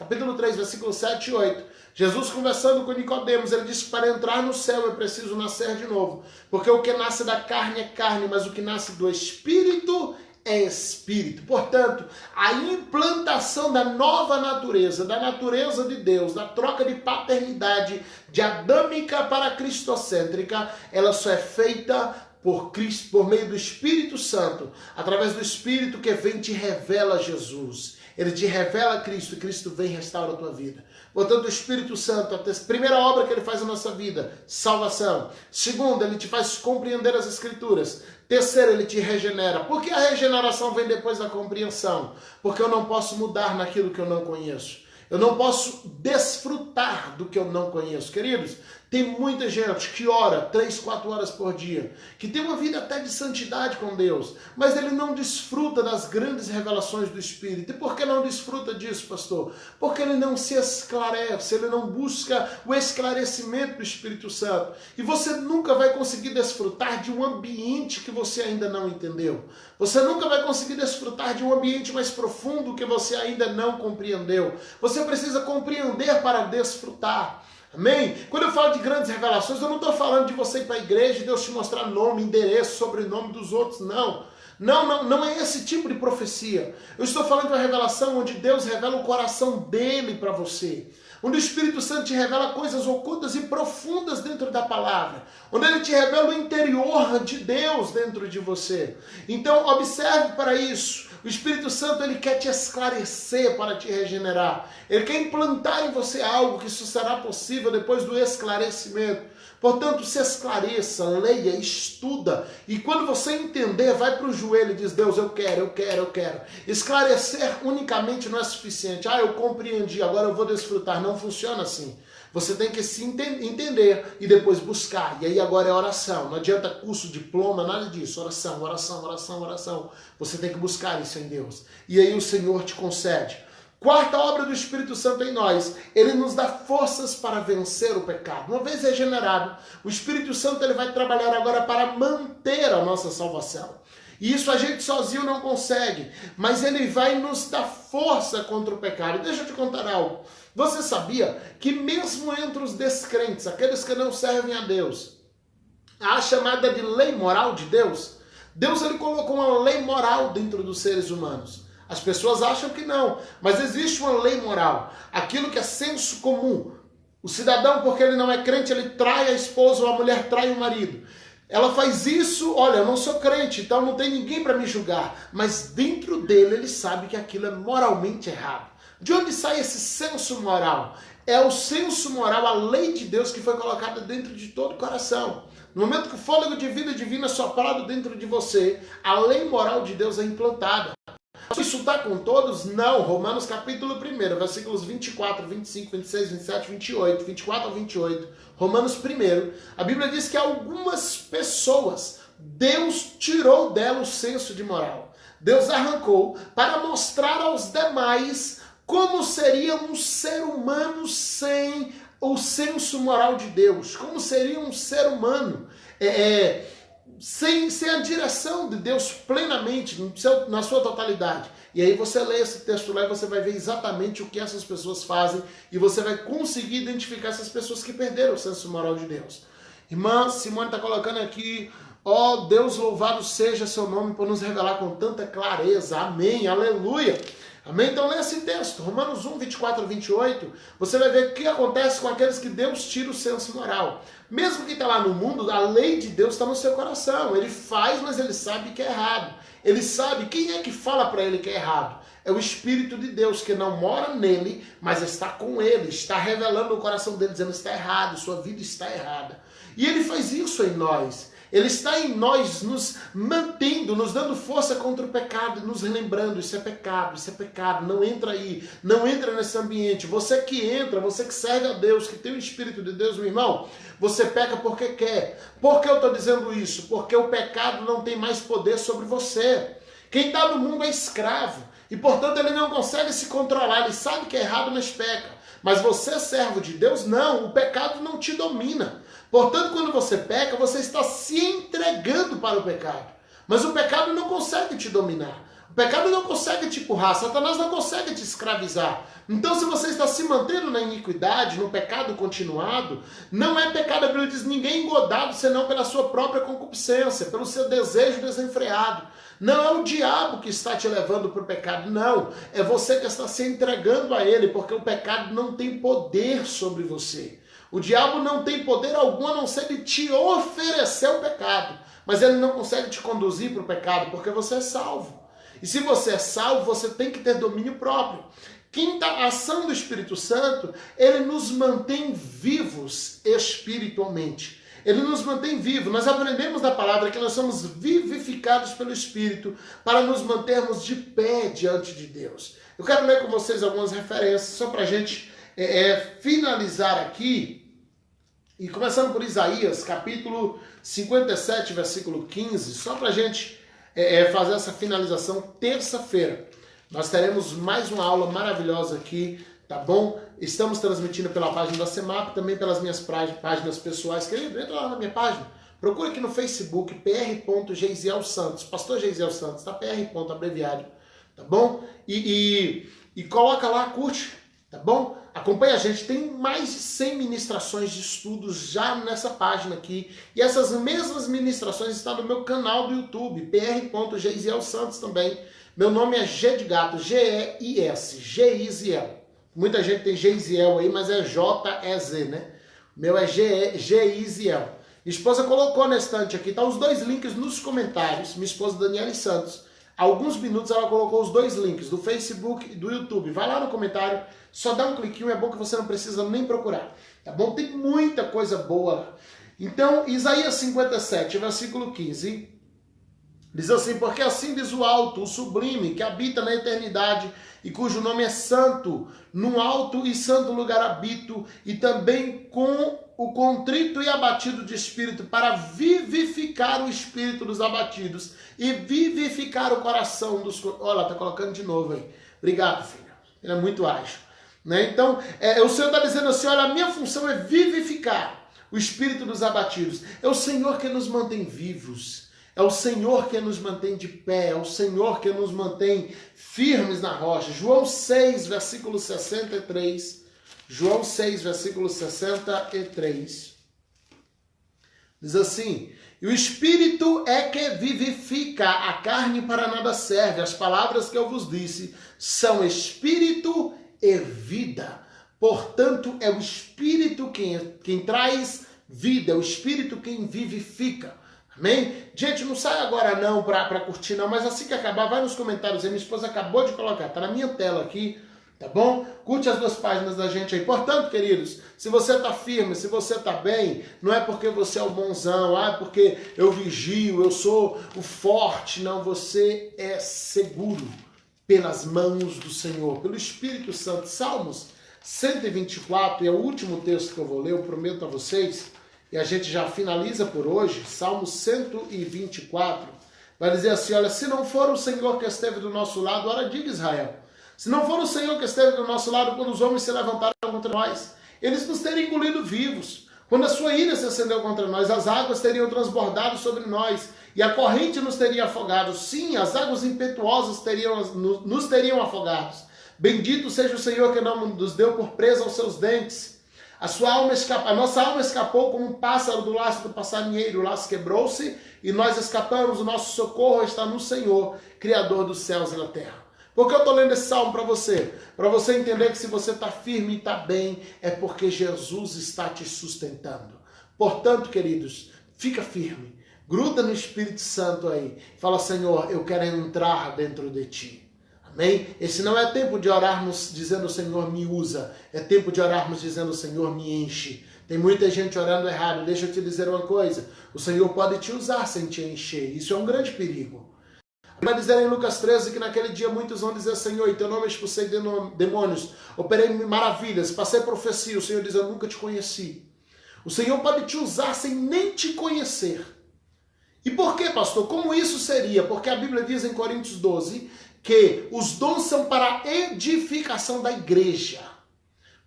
versículos 7 e 8, Jesus conversando com Nicodemos, ele disse que para entrar no céu é preciso nascer de novo. Porque o que nasce da carne é carne, mas o que nasce do Espírito é espírito. Portanto, a implantação da nova natureza, da natureza de Deus, da troca de paternidade de adâmica para cristocêntrica, ela só é feita por Cristo, por meio do Espírito Santo, através do Espírito que vem e te revela Jesus. Ele te revela Cristo e Cristo vem e restaura a tua vida. Portanto, o Espírito Santo, a primeira obra que ele faz na nossa vida, salvação. Segunda, ele te faz compreender as Escrituras. Terceiro, ele te regenera. Por que a regeneração vem depois da compreensão? Porque eu não posso mudar naquilo que eu não conheço. Eu não posso desfrutar do que eu não conheço. Queridos, tem muita gente que ora 3, 4 horas por dia, que tem uma vida até de santidade com Deus, mas ele não desfruta das grandes revelações do Espírito. E por que não desfruta disso, pastor? Porque ele não se esclarece, ele não busca o esclarecimento do Espírito Santo. E você nunca vai conseguir desfrutar de um ambiente que você ainda não entendeu. Você nunca vai conseguir desfrutar de um ambiente mais profundo que você ainda não compreendeu. Você precisa compreender para desfrutar. Amém? Quando eu falo de grandes revelações, eu não estou falando de você ir para a igreja e Deus te mostrar nome, endereço, sobrenome dos outros, não. Não é esse tipo de profecia. Eu estou falando de uma revelação onde Deus revela o coração dele para você. Onde o Espírito Santo te revela coisas ocultas e profundas dentro da palavra. Onde ele te revela o interior de Deus dentro de você. Então, observe para isso. O Espírito Santo, ele quer te esclarecer para te regenerar. Ele quer implantar em você algo que isso será possível depois do esclarecimento. Portanto, se esclareça, leia, estuda. E quando você entender, vai para o joelho e diz, Deus, eu quero. Esclarecer unicamente não é suficiente. Eu compreendi, agora eu vou desfrutar. Não funciona assim. Você tem que se entender e depois buscar. E aí agora é oração. Não adianta curso, diploma, nada disso. Oração. Você tem que buscar isso em Deus. E aí o Senhor te concede. Quarta obra do Espírito Santo em nós, ele nos dá forças para vencer o pecado. Uma vez regenerado, o Espírito Santo ele vai trabalhar agora para manter a nossa salvação. E isso a gente sozinho não consegue, mas ele vai nos dar força contra o pecado. Deixa eu te contar algo. Você sabia que mesmo entre os descrentes, aqueles que não servem a Deus, a chamada de lei moral de Deus, Deus ele colocou uma lei moral dentro dos seres humanos. As pessoas acham que não, mas existe uma lei moral. Aquilo que é senso comum. O cidadão, porque ele não é crente, ele trai a esposa ou a mulher trai o marido. Ela faz isso, olha, eu não sou crente, então não tem ninguém para me julgar. Mas dentro dele ele sabe que aquilo é moralmente errado. De onde sai esse senso moral? É o senso moral, a lei de Deus que foi colocada dentro de todo o coração. No momento que o fôlego de vida divina é soprado dentro de você, a lei moral de Deus é implantada. Isso está com todos? Não. Romanos capítulo 1, versículos 24, 25, 26, 27, 28, 24 ao 28. Romanos 1, a Bíblia diz que algumas pessoas, Deus tirou dela o senso de moral. Deus arrancou para mostrar aos demais como seria um ser humano sem o senso moral de Deus. Como seria um ser humano sem a direção de Deus plenamente, na sua totalidade. E aí você lê esse texto lá e você vai ver exatamente o que essas pessoas fazem e você vai conseguir identificar essas pessoas que perderam o senso moral de Deus. Irmã Simone está colocando aqui, Deus louvado seja seu nome por nos revelar com tanta clareza. Amém, aleluia. Amém? Então lê esse texto, Romanos 1, 24 a 28, você vai ver o que acontece com aqueles que Deus tira o senso moral. Mesmo que está lá no mundo, a lei de Deus está no seu coração. Ele faz, mas ele sabe que é errado. Ele sabe quem é que fala para ele que é errado. É o Espírito de Deus que não mora nele, mas está com ele, está revelando no coração dele, dizendo que está errado, sua vida está errada. E ele faz isso em nós. Ele está em nós, nos mantendo, nos dando força contra o pecado, nos lembrando, isso é pecado, não entra aí, não entra nesse ambiente. Você que entra, você que serve a Deus, que tem o Espírito de Deus, meu irmão, você peca porque quer. Por que eu estou dizendo isso? Porque o pecado não tem mais poder sobre você. Quem está no mundo é escravo, e portanto ele não consegue se controlar, ele sabe que é errado, mas peca. Mas você, servo de Deus, não, o pecado não te domina. Portanto, quando você peca, você está se entregando para o pecado. Mas o pecado não consegue te dominar. O pecado não consegue te empurrar, Satanás não consegue te escravizar. Então, se você está se mantendo na iniquidade, no pecado continuado, não é pecado. A Bíblia diz, ninguém é engodado senão pela sua própria concupiscência, pelo seu desejo desenfreado. Não é o diabo que está te levando para o pecado, não. É você que está se entregando a ele, porque o pecado não tem poder sobre você. O diabo não tem poder algum a não ser de te oferecer o pecado. Mas ele não consegue te conduzir para o pecado, porque você é salvo. E se você é salvo, você tem que ter domínio próprio. Quinta ação do Espírito Santo, ele nos mantém vivos espiritualmente. Ele nos mantém vivos. Nós aprendemos da palavra que nós somos vivificados pelo Espírito para nos mantermos de pé diante de Deus. Eu quero ler com vocês algumas referências, só para a gente finalizar aqui. E começando por Isaías, capítulo 57, versículo 15, só para a gente fazer essa finalização. Terça-feira nós teremos mais uma aula maravilhosa aqui, tá bom? Estamos transmitindo pela página da CEMAP, também pelas minhas páginas pessoais. Querido, entra lá na minha página, procura aqui no Facebook, pr.Geisiel Santos, pastor Geisiel Santos, tá? pr. abreviado, tá bom? E coloca lá, curte, tá bom? Acompanha a gente, tem mais de 100 ministrações de estudos já nessa página aqui. E essas mesmas ministrações estão no meu canal do YouTube, pr.Geisiel Santos também. Meu nome é G de gato, G-E-I-S, Geisiel. Muita gente tem Geisiel aí, mas é J-E-Z, né? Meu é Geisiel. Minha esposa colocou na estante aqui, tá os dois links nos comentários. Minha esposa Daniela Santos. Há alguns minutos ela colocou os dois links, do Facebook e do YouTube. Vai lá no comentário, só dá um cliquinho, é bom que você não precisa nem procurar. Tá bom? Tem muita coisa boa lá. Então, Isaías 57, versículo 15, diz assim, porque assim diz o alto, o sublime, que habita na eternidade e cujo nome é santo, num alto e santo lugar habito, e também com o contrito e abatido de espírito, para vivificar o espírito dos abatidos e vivificar o coração dos... Olha, tá colocando de novo aí. Obrigado, filho. Ele é muito ágil. Né? Então, o Senhor está dizendo assim, olha, a minha função é vivificar o espírito dos abatidos. É o Senhor que nos mantém vivos. É o Senhor que nos mantém de pé. É o Senhor que nos mantém firmes na rocha. João 6, versículo 63. João 6, versículo 63. Diz assim, e o Espírito é que vivifica, a carne para nada serve. As palavras que eu vos disse são Espírito e vida. Portanto, é o Espírito quem traz vida, é o Espírito quem vivifica. Amém? Gente, não sai agora não para curtir não, mas assim que acabar, vai nos comentários aí. Minha esposa acabou de colocar, tá na minha tela aqui, tá bom? Curte as duas páginas da gente aí. Portanto, queridos, se você tá firme, se você tá bem, não é porque você é o bonzão, é porque eu vigio, eu sou o forte, não, você é seguro pelas mãos do Senhor, pelo Espírito Santo. Salmos 124, é o último texto que eu vou ler, eu prometo a vocês, e a gente já finaliza por hoje. Salmos 124, vai dizer assim, olha, se não for o Senhor que esteve do nosso lado, ora diga Israel, se não for o Senhor que esteve do nosso lado, quando os homens se levantaram contra nós, eles nos teriam engolido vivos. Quando a sua ira se acendeu contra nós, as águas teriam transbordado sobre nós, e a corrente nos teria afogado. Sim, as águas impetuosas nos teriam afogados. Bendito seja o Senhor que não nos deu por presa aos seus dentes. A nossa alma escapou como um pássaro do laço do passarinheiro. O laço quebrou-se e nós escapamos. O nosso socorro está no Senhor, Criador dos céus e da terra. Por que eu estou lendo esse salmo para você? Para você entender que se você está firme e está bem, é porque Jesus está te sustentando. Portanto, queridos, fica firme. Gruda no Espírito Santo aí. Fala, Senhor, eu quero entrar dentro de ti. Amém? Esse não é tempo de orarmos dizendo, Senhor, me usa. É tempo de orarmos dizendo, Senhor, me enche. Tem muita gente orando errado. Deixa eu te dizer uma coisa. O Senhor pode te usar sem te encher. Isso é um grande perigo. Vai dizer em Lucas 13 que naquele dia muitos vão dizer, Senhor, em teu nome expulsei demônios, operei maravilhas, passei profecia. O Senhor diz, eu nunca te conheci. O Senhor pode te usar sem nem te conhecer. E por que, pastor? Como isso seria? Porque a Bíblia diz em Coríntios 12 que os dons são para a edificação da igreja.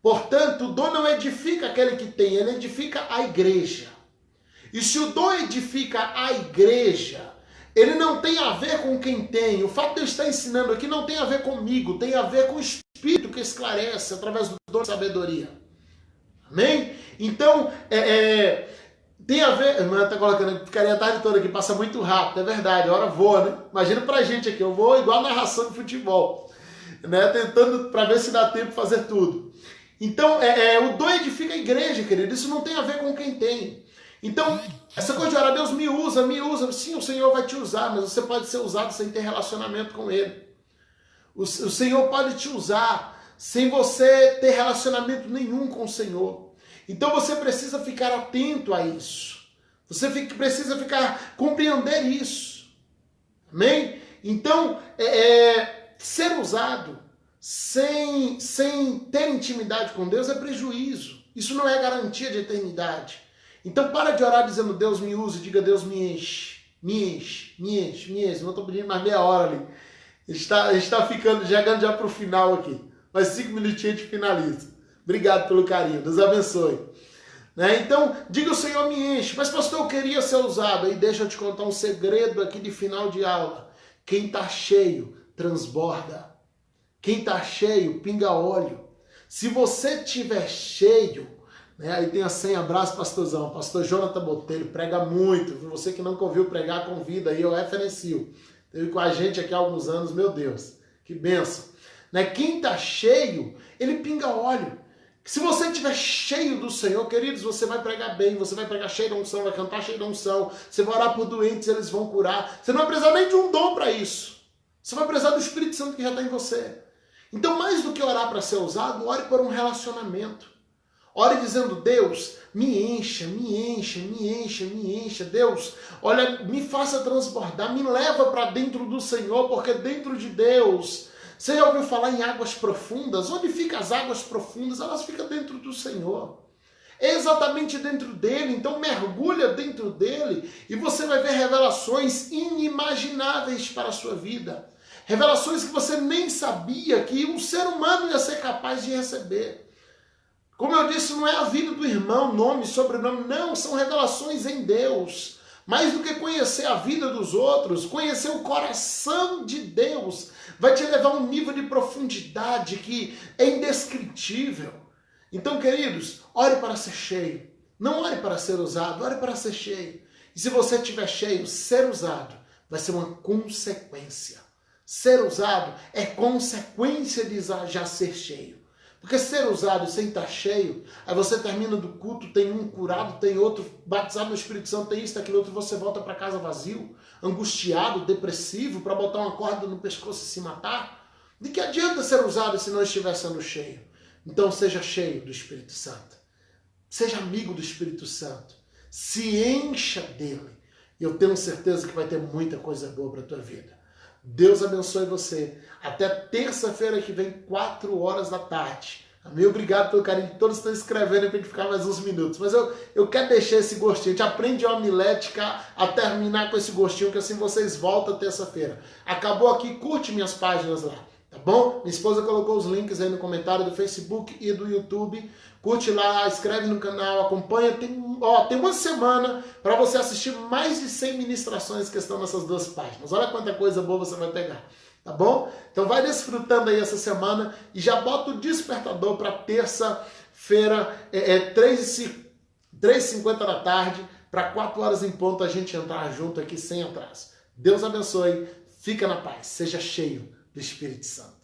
Portanto, o dom não edifica aquele que tem, ele edifica a igreja. E se o dom edifica a igreja, ele não tem a ver com quem tem. O fato de eu estar ensinando aqui não tem a ver comigo, tem a ver com o Espírito que esclarece através do dom de sabedoria. Amém? Então, tem a ver... A irmã está colocando, ficaria a tarde toda aqui, passa muito rápido, é verdade, a hora voa, né? Imagina pra gente aqui, eu vou igual narração de futebol, né? Tentando para ver se dá tempo de fazer tudo. Então, o dom edifica a igreja, querido, isso não tem a ver com quem tem. Então, essa coisa de orar, Deus me usa, sim, o Senhor vai te usar, mas você pode ser usado sem ter relacionamento com Ele. O Senhor pode te usar sem você ter relacionamento nenhum com o Senhor. Então você precisa ficar atento a isso. Você precisa compreender isso. Amém? Então, ser usado sem ter intimidade com Deus é prejuízo. Isso não é garantia de eternidade. Então para de orar dizendo Deus me use, diga Deus me enche, me enche, me enche, me enche. Não estou pedindo mais meia hora ali. A gente está chegando já para o final aqui. Mais 5 minutinhos a gente finaliza. Obrigado pelo carinho. Deus abençoe. Né? Então, diga o Senhor me enche. Mas pastor, eu queria ser usado. Aí deixa eu te contar um segredo aqui de final de aula. Quem está cheio, transborda. Quem está cheio, pinga óleo. Se você estiver cheio, né? Aí tem a senha, abraço pastorzão. Pastor Jonathan Botelho, prega muito. Você que nunca ouviu pregar, convida aí, eu referencio. Teve com a gente aqui há alguns anos, meu Deus, que bênção. Né? Quem está cheio, ele pinga óleo. Se você estiver cheio do Senhor, queridos, você vai pregar bem, você vai pregar cheio da unção, vai cantar cheio da unção, você vai orar por doentes, eles vão curar. Você não vai precisar nem de um dom para isso. Você vai precisar do Espírito Santo que já está em você. Então, mais do que orar para ser usado, ore por um relacionamento. Ore dizendo, Deus, me encha, me encha, me encha, me encha. Deus, olha, me faça transbordar, me leva para dentro do Senhor, porque dentro de Deus... Você já ouviu falar em águas profundas? Onde ficam as águas profundas? Elas ficam dentro do Senhor. É exatamente dentro dele. Então mergulha dentro dele e você vai ver revelações inimagináveis para a sua vida. Revelações que você nem sabia que um ser humano ia ser capaz de receber. Como eu disse, não é a vida do irmão, nome, sobrenome. Não, são revelações em Deus. Mais do que conhecer a vida dos outros, conhecer o coração de Deus vai te levar a um nível de profundidade que é indescritível. Então, queridos, ore para ser cheio. Não ore para ser usado, ore para ser cheio. E se você estiver cheio, ser usado vai ser uma consequência. Ser usado é consequência de já ser cheio. Porque ser usado sem estar cheio, aí você termina do culto, tem um curado, tem outro batizado no Espírito Santo, tem isso, aquilo outro, você volta para casa vazio, angustiado, depressivo, para botar uma corda no pescoço e se matar. De que adianta ser usado se não estiver sendo cheio? Então seja cheio do Espírito Santo. Seja amigo do Espírito Santo. Se encha dele. E eu tenho certeza que vai ter muita coisa boa para a tua vida. Deus abençoe você. Até terça-feira que vem, 4 horas da tarde. Amém? Obrigado pelo carinho de todos que estão escrevendo para a gente ficar mais uns minutos. Mas eu quero deixar esse gostinho. A gente aprende a homilética a terminar com esse gostinho, que assim vocês voltam terça-feira. Acabou aqui, curte minhas páginas lá. Tá bom? Minha esposa colocou os links aí no comentário do Facebook e do YouTube. Curte lá, escreve no canal, acompanha. Tem uma semana para você assistir mais de 100 ministrações que estão nessas 2 páginas. Olha quanta coisa boa você vai pegar. Tá bom? Então vai desfrutando aí essa semana e já bota o despertador para terça-feira, 3h50 da tarde, para 4 horas em ponto a gente entrar junto aqui sem atraso. Deus abençoe, fica na paz, seja cheio do Espírito Santo.